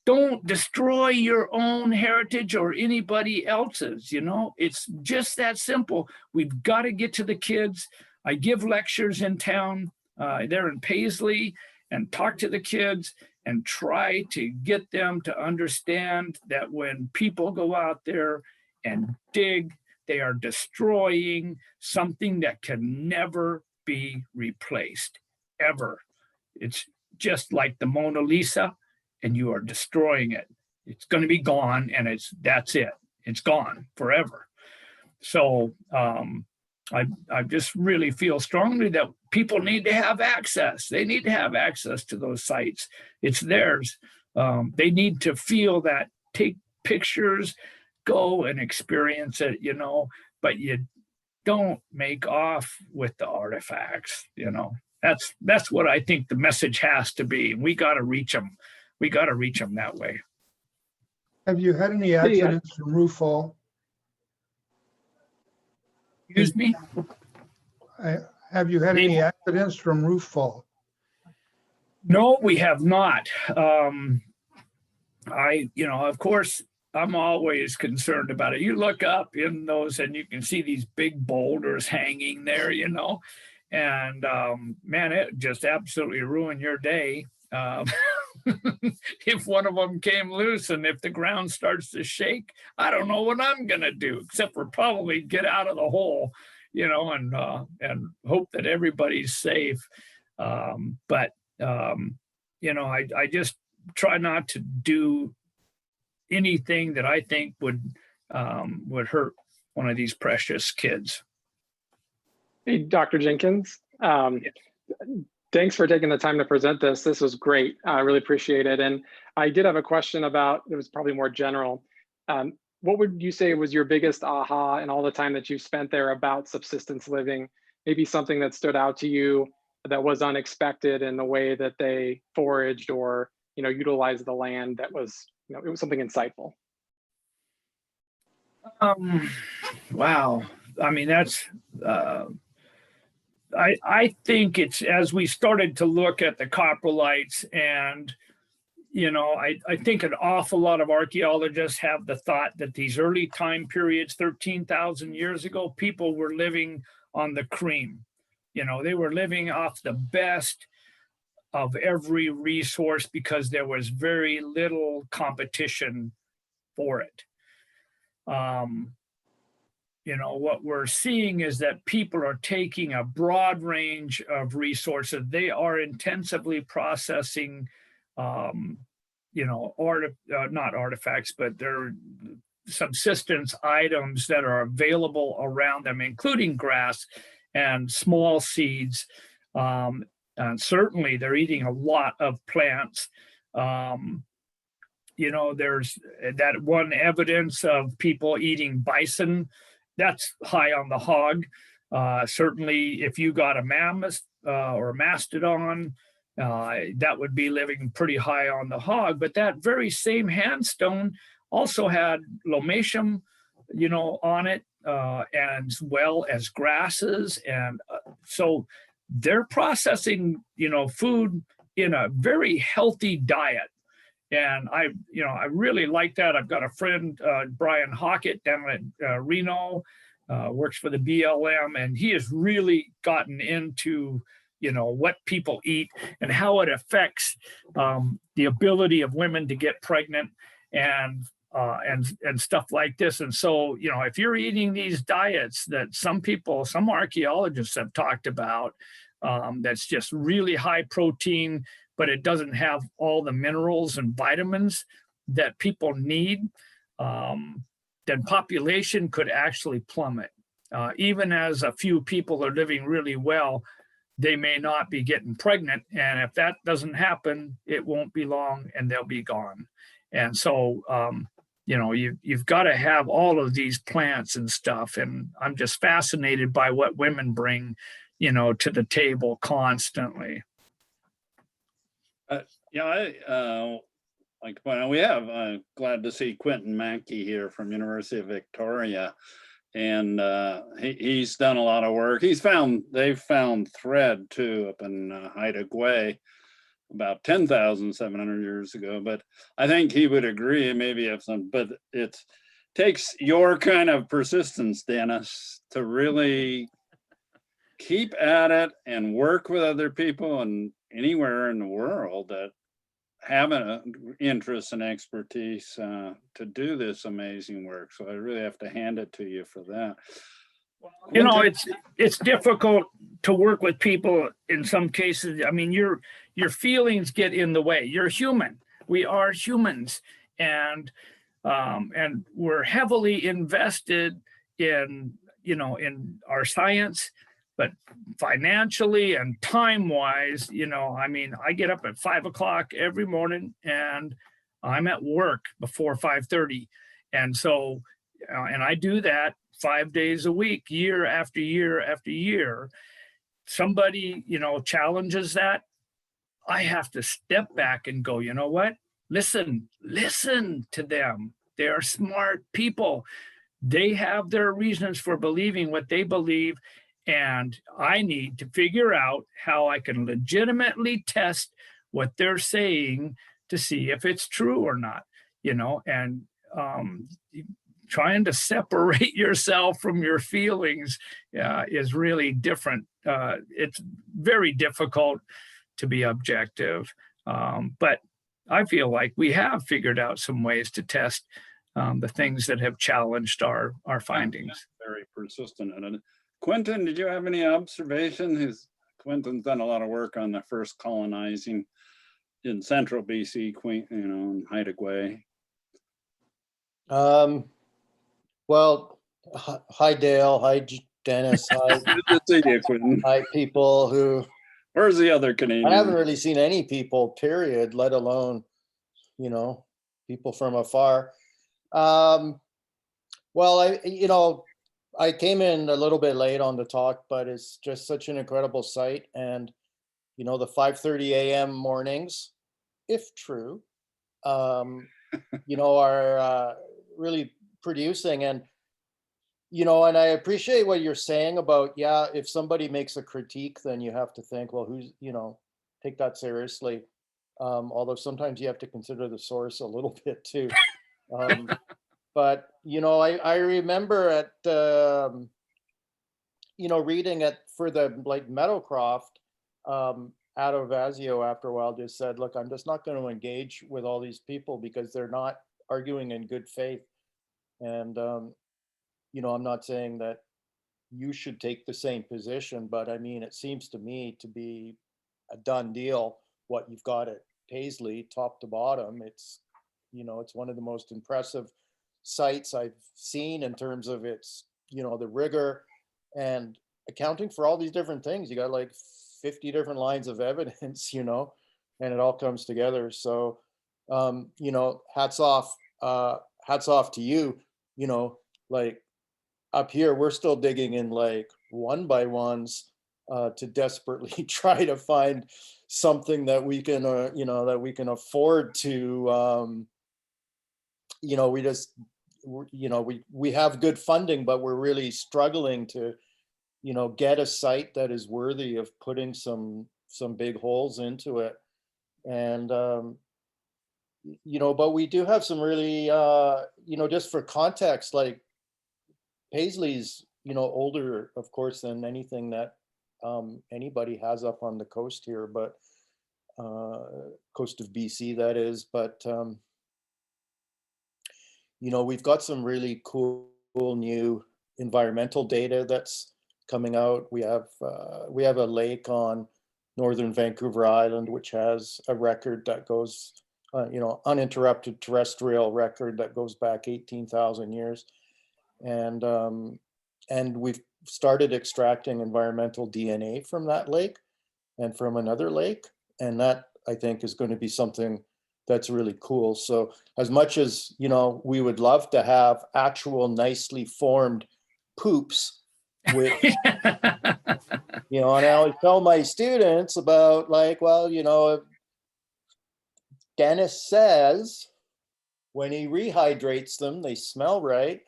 Don't destroy your own heritage or anybody else's, It's just that simple. We've got to get to the kids. I give lectures in town, there in Paisley, and talk to the kids and try to get them to understand that when people go out there and dig, they are destroying something that can never be replaced, ever. It's just like the Mona Lisa. and you are destroying it. It's going to be gone, and that's it. It's gone forever. So I just really feel strongly that people need to have access. They need to have access to those sites. It's theirs. They need to feel that, take pictures, go and experience it, but you don't make off with the artifacts, That's what I think the message has to be. We got to reach them. We got to reach them that way. Have you had any accidents from roof fall? Excuse me? Have you had any accidents from roof fall? No, we have not. Of course, I'm always concerned about it. You look up in those and you can see these big boulders hanging there, and man, it just absolutely ruined your day. If one of them came loose and if the ground starts to shake, I don't know what I'm going to do, except for probably get out of the hole, and hope that everybody's safe. I just try not to do anything that I think would hurt one of these precious kids. Hey, Dr. Jenkins. Thanks for taking the time to present this. This was great. I really appreciate it. And I did have a question about, it was probably more general. What would you say was your biggest aha in all the time that you spent there about subsistence living? Maybe something that stood out to you that was unexpected in the way that they foraged or, utilized the land that was, it was something insightful. Wow. I mean, that's, I think it's as we started to look at the coprolites and, I think an awful lot of archaeologists have the thought that these early time periods, 13,000 years ago, people were living on the cream. They were living off the best of every resource because there was very little competition for it. What we're seeing is that people are taking a broad range of resources. They are intensively processing, not artifacts, but they're subsistence items that are available around them, including grass and small seeds. And certainly they're eating a lot of plants. There's that one evidence of people eating bison. That's high on the hog. Certainly, if you got a mammoth or a mastodon, that would be living pretty high on the hog. But that very same handstone also had lomatium, on it, and as well as grasses. And so they're processing, food in a very healthy diet. And I really like that. I've got a friend, Brian Hockett, down at Reno, works for the BLM, and he has really gotten into, what people eat and how it affects the ability of women to get pregnant and stuff like this. And so, if you're eating these diets that some archaeologists have talked about, that's just really high protein, but it doesn't have all the minerals and vitamins that people need, then population could actually plummet. Even as a few people are living really well, they may not be getting pregnant. And if that doesn't happen, it won't be long and they'll be gone. And so, you've got to have all of these plants and stuff. And I'm just fascinated by what women bring, to the table constantly. We have glad to see Quentin Mackey here from University of Victoria, and he's done a lot of work. They've found thread too up in Haida Gwaii about 10,700 years ago. But I think he would agree, maybe have some. But it takes your kind of persistence, Dennis, to really keep at it and work with other people and anywhere in the world that have an interest and expertise to do this amazing work. So I really have to hand it to you for that. It's difficult to work with people in some cases. I mean, your feelings get in the way. You're human. We are humans, and we're heavily invested in, in our science, but financially and time-wise, I mean, I get up at 5 o'clock every morning and I'm at work before 5:30. And so, and I do that 5 days a week, year after year after year. Somebody, challenges that, I have to step back and go, you know what? Listen to them. They are smart people. They have their reasons for believing what they believe. And I need to figure out how I can legitimately test what they're saying to see if it's true or not, and trying to separate yourself from your feelings is really different. It's very difficult to be objective. But I feel like we have figured out some ways to test the things that have challenged our findings. Very persistent in it. Quentin, did you have any observation? Quentin's done a lot of work on the first colonizing in central BC, in Haida Gwaii. Well, hi Dale, hi Dennis, hi, Good to see you, Quentin. hi people who, Where's the other Canadian? I haven't really seen any people, period, let alone, people from afar. Well, I came in a little bit late on the talk, but it's just such an incredible site. And, the 5:30 a.m. mornings, if true, are really producing. And, and I appreciate what you're saying about, if somebody makes a critique, then you have to think, well, who's, take that seriously. Although sometimes you have to consider the source a little bit too. But, I remember at, reading it for the Meadowcroft, Adovazio after a while just said, look, I'm just not going to engage with all these people because they're not arguing in good faith. And, I'm not saying that you should take the same position, but I mean, it seems to me to be a done deal. What you've got at Paisley, top to bottom, it's, it's one of the most impressive sites I've seen in terms of its, the rigor and accounting for all these different things. You got like 50 different lines of evidence, and it all comes together. So, hats off to you, like up here, we're still digging in like one by ones to desperately try to find something that we can, that we can afford to, we have good funding, but we're really struggling to, get a site that is worthy of putting some big holes into it. And, but we do have some really, just for context, like Paisley's, older, of course, than anything that anybody has up on the coast here, but coast of BC, that is. But, we've got some really cool new environmental data that's coming out. We have a lake on northern Vancouver Island, which has a record that goes, uninterrupted terrestrial record that goes back 18,000 years. And we've started extracting environmental DNA from that lake and from another lake. And that, I think, is going to be something that's really cool. So as much as, we would love to have actual nicely formed poops, which, and I always tell my students about like, well, Dennis says when he rehydrates them, they smell right.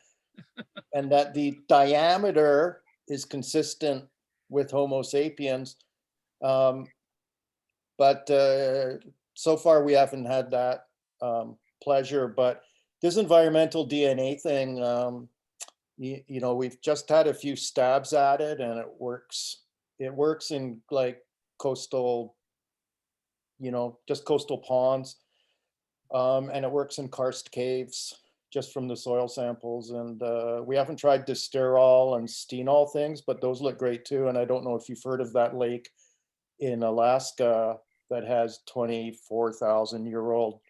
And that the diameter is consistent with Homo sapiens. But so far we haven't had that pleasure. But this environmental DNA thing, we've just had a few stabs at it, and it works. It works in like coastal, just coastal ponds. And it works in karst caves, just from the soil samples. And we haven't tried the sterol and stenol things, but those look great too. And I don't know if you've heard of that lake in Alaska that has 24,000-year-old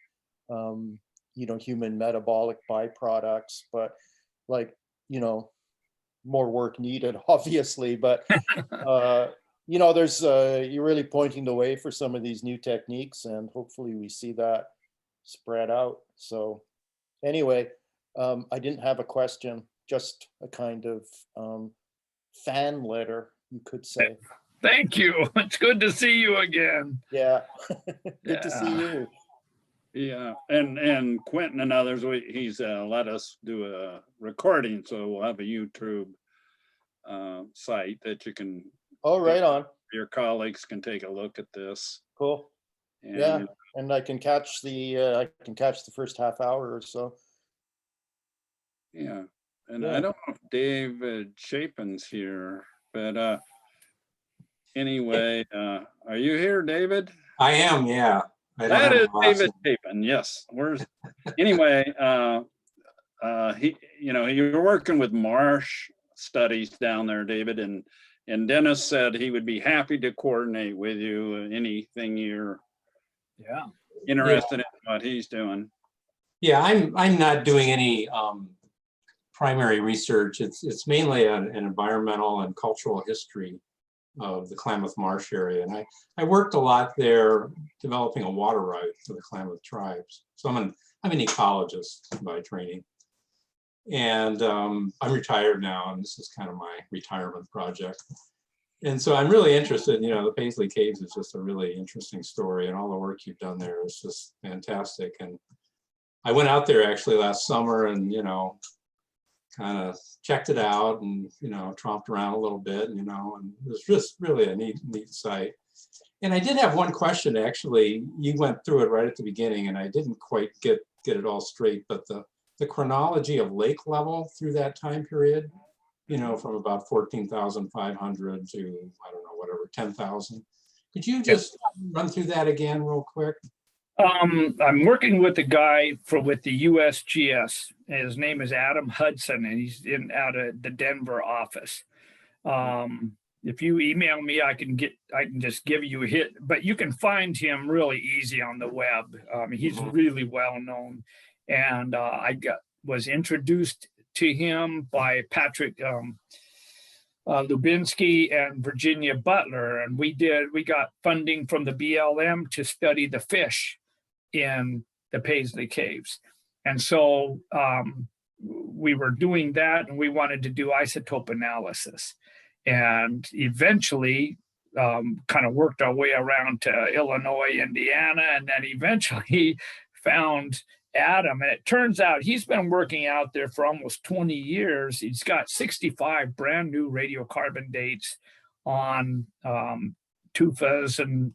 human metabolic byproducts, but like, more work needed, obviously, but there's you're really pointing the way for some of these new techniques, and hopefully we see that spread out. So anyway, I didn't have a question, just a kind of fan letter, you could say. Thank you. It's good to see you again. Yeah, good to see you. Yeah, and Quentin and others, he's let us do a recording, so we'll have a YouTube site that you can. Oh, right on. Your colleagues can take a look at this. Cool. And, Yeah, and I can catch the first half hour or so. Yeah, and Yeah. I don't know if David Chapin's here, but anyway, are you here, David? I am, yeah. That is David Chapin. Yes. Anyway, you're working with marsh studies down there, David, and Dennis said he would be happy to coordinate with you anything you're interested in what he's doing. Yeah, I'm not doing any primary research. It's mainly an environmental and cultural history of the Klamath Marsh area. And I worked a lot there developing a water right for the Klamath tribes. So I'm an ecologist by training. And I'm retired now, and this is kind of my retirement project. And so I'm really interested, the Paisley Caves is just a really interesting story, and all the work you've done there is just fantastic. And I went out there actually last summer and, kind of checked it out and, tromped around a little bit, and it was just really a neat site. And I did have one question, actually. You went through it right at the beginning, and I didn't quite get it all straight, but the chronology of lake level through that time period, from about 14,500 to, I don't know, whatever, 10,000. Could you just run through that again real quick? I'm working with a guy with the USGS. His name is Adam Hudson, and he's out of the Denver office. If you email me, I can just give you a hit, but you can find him really easy on the web. He's really well known, and I was introduced to him by Patrick Lubinsky and Virginia Butler, and we got funding from the BLM to study the fish in the Paisley Caves. And so we were doing that, and we wanted to do isotope analysis, and eventually kind of worked our way around to Illinois, Indiana, and then eventually found Adam. And it turns out he's been working out there for almost 20 years. He's got 65 brand new radiocarbon dates on tufas and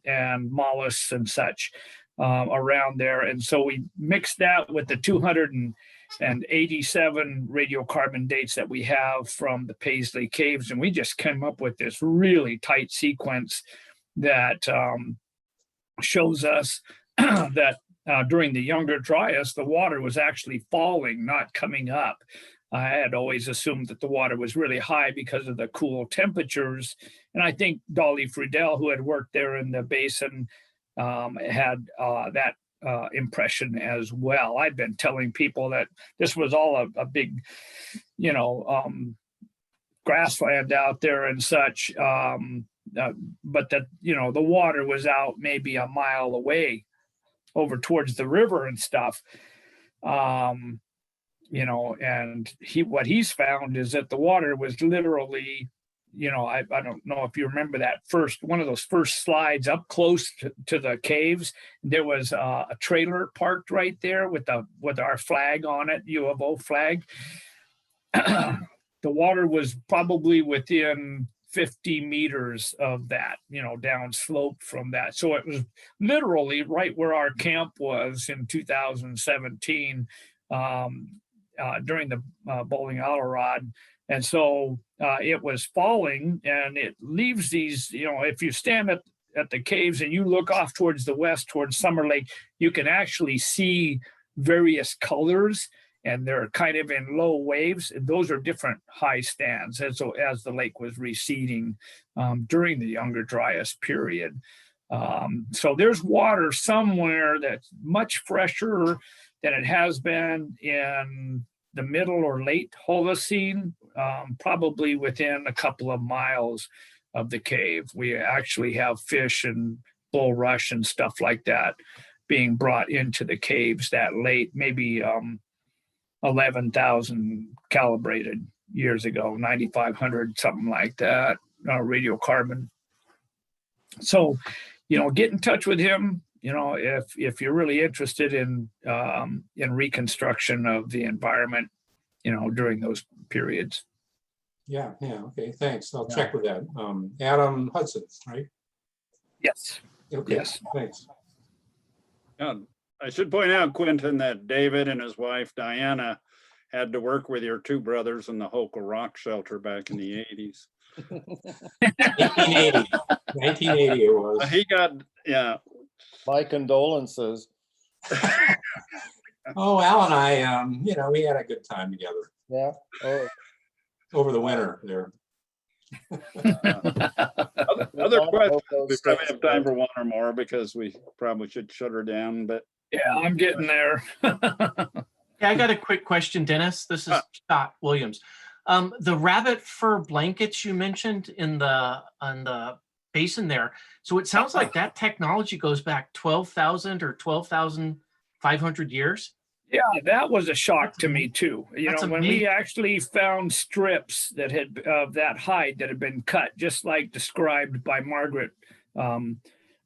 mollusks and such around there. And so we mixed that with the 287 radiocarbon dates that we have from the Paisley Caves. And we just came up with this really tight sequence that shows us that during the Younger Dryas, the water was actually falling, not coming up. I had always assumed that the water was really high because of the cool temperatures. And I think Dolly Friedel, who had worked there in the basin, had that impression as well. I'd been telling people that this was all a big, grassland out there and such, but that, the water was out maybe a mile away over towards the river and stuff. And what he's found is that the water was literally, I don't know if you remember that one of those first slides up close to the caves. There was a trailer parked right there with our flag on it, U of O flag. The water was probably within 50 meters of that, down slope from that. So it was literally right where our camp was in 2017 during the bowling Alorod. And so it was falling, and it leaves these, if you stand at the caves and you look off towards the west, towards Summer Lake, you can actually see various colors, and they're kind of in low waves. And those are different high stands. And so as the lake was receding during the Younger Dryas period. So there's water somewhere that's much fresher than it has been in the middle or late Holocene, probably within a couple of miles of the cave. We actually have fish and bulrush and stuff like that being brought into the caves that late, maybe 11,000 calibrated years ago, 9,500, something like that, radiocarbon. So, get in touch with him, if you're really interested in reconstruction of the environment, during those periods. Yeah, okay, thanks. I'll check with that. Adam Hudson, right? Yes. Okay, Yes. thanks. Yeah, I should point out, Quentin, that David and his wife Diana had to work with your two brothers in the Hoka Rock Shelter back in the 80s. 1980 it was. He got, yeah. My condolences. Oh, Al and I, we had a good time together. Yeah. Oh. Over the winter there. Other questions? We probably have time for one or more because we probably should shut her down, but. Yeah, I'm getting there. Yeah, I got a quick question, Dennis. This is Scott Williams. The rabbit fur blankets you mentioned on the basin there. So it sounds like that technology goes back 12,000 or 12,500 years. Yeah, that was a shock to me too. When amazing. we actually found strips that had of that hide that had been cut, just like described by Margaret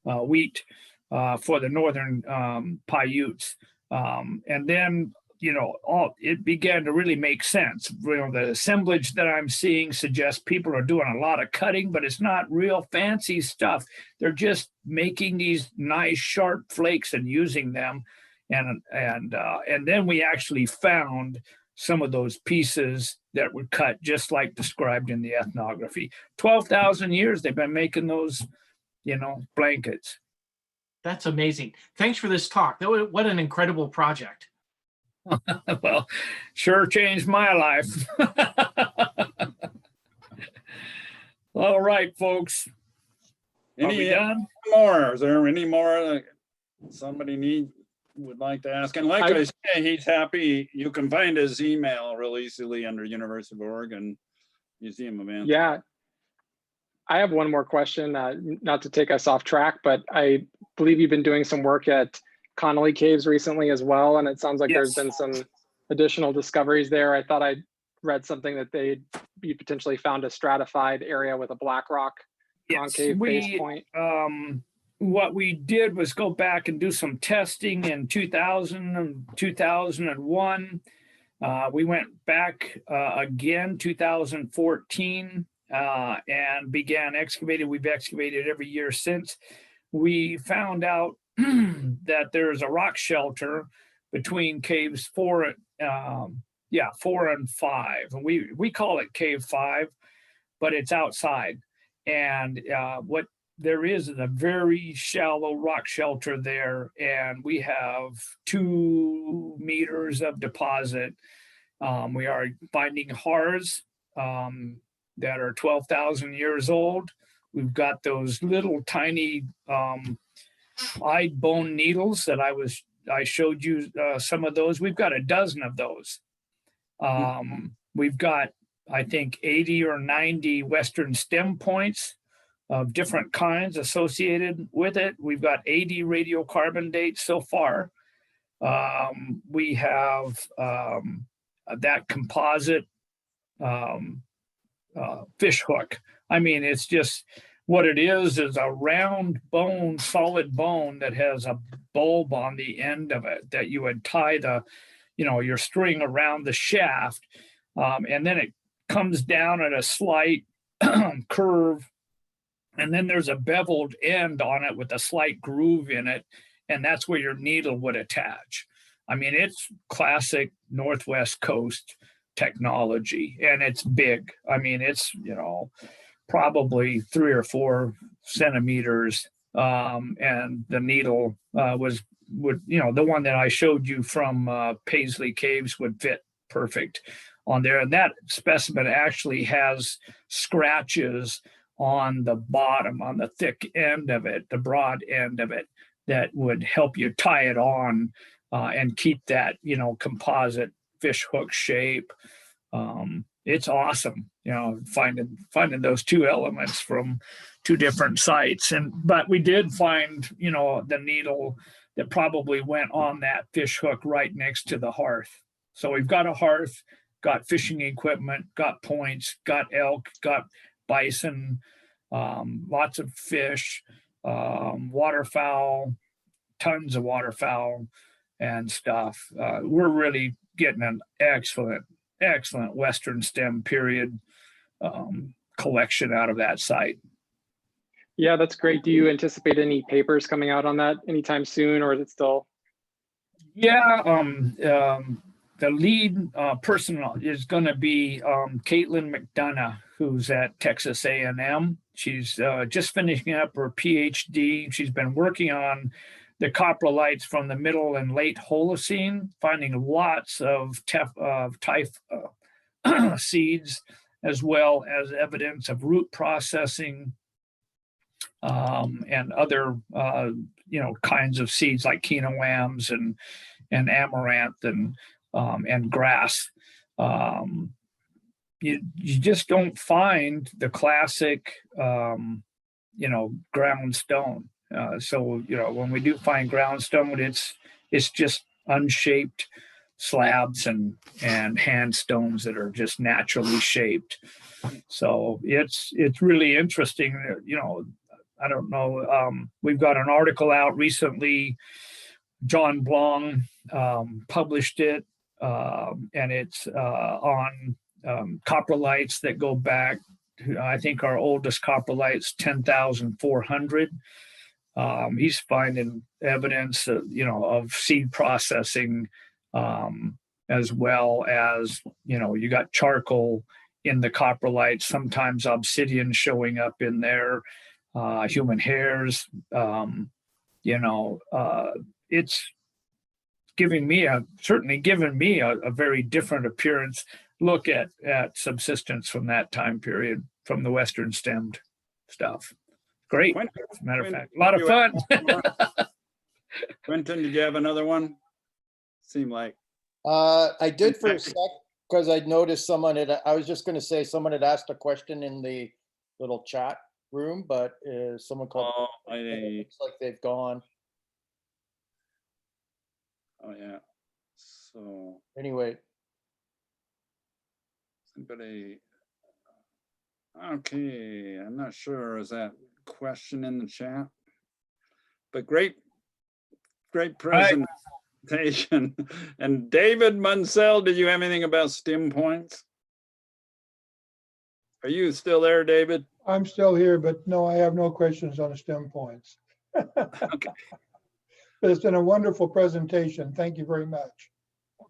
Wheat for the northern Paiutes, and then it began to really make sense. The assemblage that I'm seeing suggests people are doing a lot of cutting, but it's not real fancy stuff. They're just making these nice sharp flakes and using them. And then we actually found some of those pieces that were cut just like described in the ethnography. 12,000 years they've been making those, blankets. That's amazing. Thanks for this talk. What an incredible project. Well, sure changed my life. All right, folks. Are we done? More? Is there any more somebody would like to ask? And like I say, he's happy. You can find his email real easily under University of Oregon Museum of Anthropology. Yeah. I have one more question, not to take us off track, but I believe you've been doing some work at Connolly Caves recently as well, and it sounds like there's been some additional discoveries there. I thought I read something that you potentially found a stratified area with a black rock concave base point. What we did was go back and do some testing in 2000 and 2001. We went back again 2014 and began excavating. We've excavated every year since. We found out that there's a rock shelter between caves 4 and 5. And we call it cave 5, but it's outside. And what there is a very shallow rock shelter there, and we have 2 meters of deposit. We are finding haars that are 12,000 years old. We've got those little tiny eyed bone needles that I showed you some of those. We've got a dozen of those. We've got, I think, 80 or 90 Western stem points of different kinds associated with it. We've got 80 radiocarbon dates so far. We have that composite fish hook. I mean, it's just what it is a round bone, solid bone that has a bulb on the end of it that you would tie your string around the shaft. And then it comes down at a slight curve. And then there's a beveled end on it with a slight groove in it. And that's where your needle would attach. I mean, it's classic Northwest Coast technology, and it's big. I mean, it's, probably 3 or 4 centimeters. And the needle would, the one that I showed you from Paisley Caves would fit perfect on there. And that specimen actually has scratches on the bottom, on the thick end of it, the broad end of it, that would help you tie it on and keep that, composite fish hook shape. It's awesome, finding those two elements from two different sites. But we did find, the needle that probably went on that fish hook right next to the hearth. So we've got a hearth, got fishing equipment, got points, got elk, got bison, lots of fish, waterfowl, tons of waterfowl and stuff. We're really getting an excellent Western stem period collection out of that site. Yeah, that's great. Do you anticipate any papers coming out on that anytime soon, or is it still? Yeah, the lead person is going to be Caitlyn Mcdonough, who's at Texas A&M. She's just finishing up her PhD. She's been working on the coprolites from the middle and late Holocene, finding lots of typh seeds, as well as evidence of root processing and other kinds of seeds like quinoams and amaranth and grass. You just don't find the classic ground stone. So when we do find ground stone, it's just unshaped slabs and hand stones that are just naturally shaped. So it's really interesting. I don't know. We've got an article out recently. John Blong published it, and it's on coprolites that go back. I think our oldest coprolite's 10,400. He's finding evidence, of seed processing, as well as, you got charcoal in the coprolites, sometimes obsidian showing up in there, human hairs. It's certainly given me a very different appearance look at subsistence from that time period, from the Western stemmed stuff. Great. As a matter of fact, a lot of fun. Quentin, did you have another one? Seemed like. I did for a sec, because I'd noticed I was just going to say someone had asked a question in the little chat room, but someone called. It looks like they've gone. Oh yeah. So anyway, somebody. Okay, I'm not sure. Is that question in the chat? But great presentation. And David Munsell, did you have anything about stem points? Are you still there, David? I'm still here, but no, I have no questions on the stem points. Okay. But it's been a wonderful presentation. Thank you very much.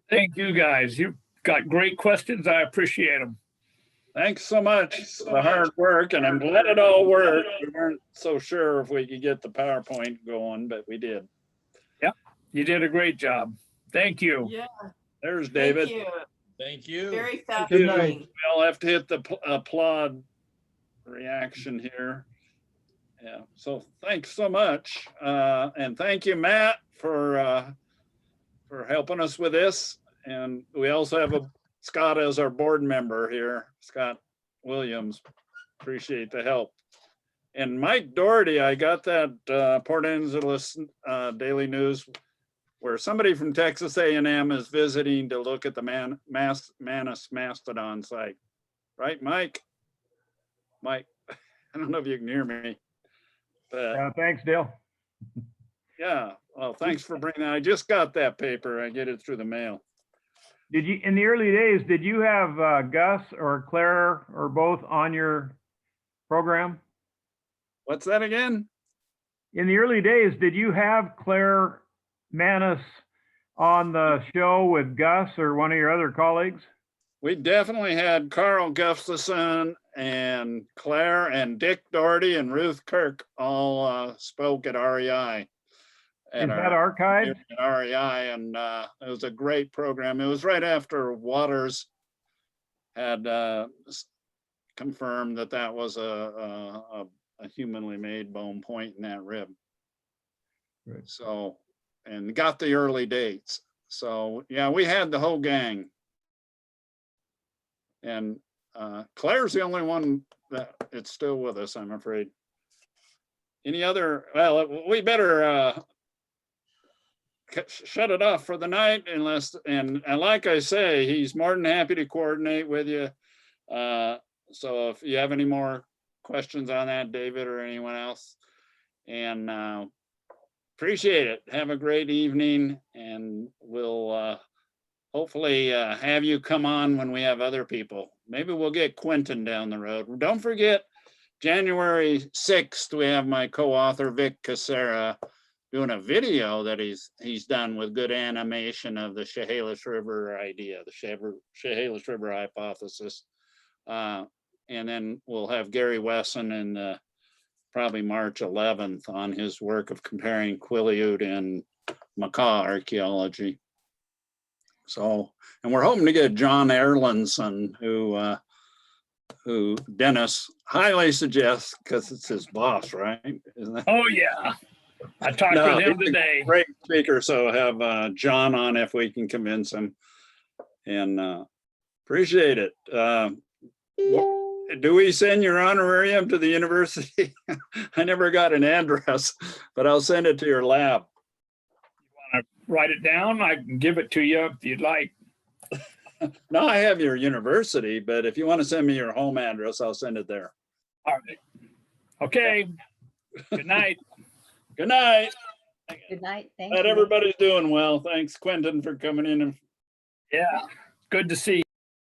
Thank you, guys. You've got great questions. I appreciate them. Thanks so much for the hard work, and I'm glad it all worked. We weren't so sure if we could get the PowerPoint going, but we did. Yep, you did a great job. Thank you. Yeah. There's David. Thank you. Thank you. Very Good fascinating. night. I'll have to hit the applaud reaction here. Yeah, so thanks so much. And thank you, Matt, for helping us with this. And we also have Scott as our board member here, Scott Williams. Appreciate the help. And Mike Doherty, I got that Port Angeles Daily News where somebody from Texas A&M is visiting to look at the Manus Mastodon site. Right, Mike? Mike, I don't know if you can hear me. But thanks, Dale. yeah, well, thanks for bringing that. I just got that paper. I get it through the mail. Did you, in the early days, did you have Gus or Claire or both on your program? What's that again? In the early days, did you have Claire Manus on the show with Gus or one of your other colleagues? We definitely had Carl Gustafson and Claire and Dick Doherty and Ruth Kirk all spoke at REI. Is that archived? At REI, and it was a great program. It was right after Waters had confirmed that that was a humanly made bone point in that rib. Right. So, and got the early dates. So yeah, we had the whole gang. And Claire's the only one that it's still with us, I'm afraid. Any other, well, we better shut it off for the night unless, and like I say, he's more than happy to coordinate with you. So if you have any more questions on that, David or anyone else, and appreciate it. Have a great evening, and we'll hopefully have you come on when we have other people. Maybe we'll get Quentin down the road. Don't forget, January 6th, we have my co-author Vic Casera doing a video that he's done with good animation of the Chehalis River idea, the Chehalis River Hypothesis. And then we'll have Gary Wesson in probably March 11th on his work of comparing Quileute and macaw archaeology. So, and we're hoping to get John Erlandson, who Dennis highly suggests, because it's his boss, right? Isn't it? Oh, yeah. I talked No, with him he's a today. great speaker, so have John on if we can convince him. And appreciate it. Do we send your honorarium to the university? I never got an address, but I'll send it to your lab. Want to write it down? I can give it to you if you'd like. No, I have your university, but if you want to send me your home address, I'll send it there. All right. Okay. Good night. Good night. Good night. Thank Glad you. everybody's doing well. Thanks, Quentin, for coming in. Yeah. Good to see you.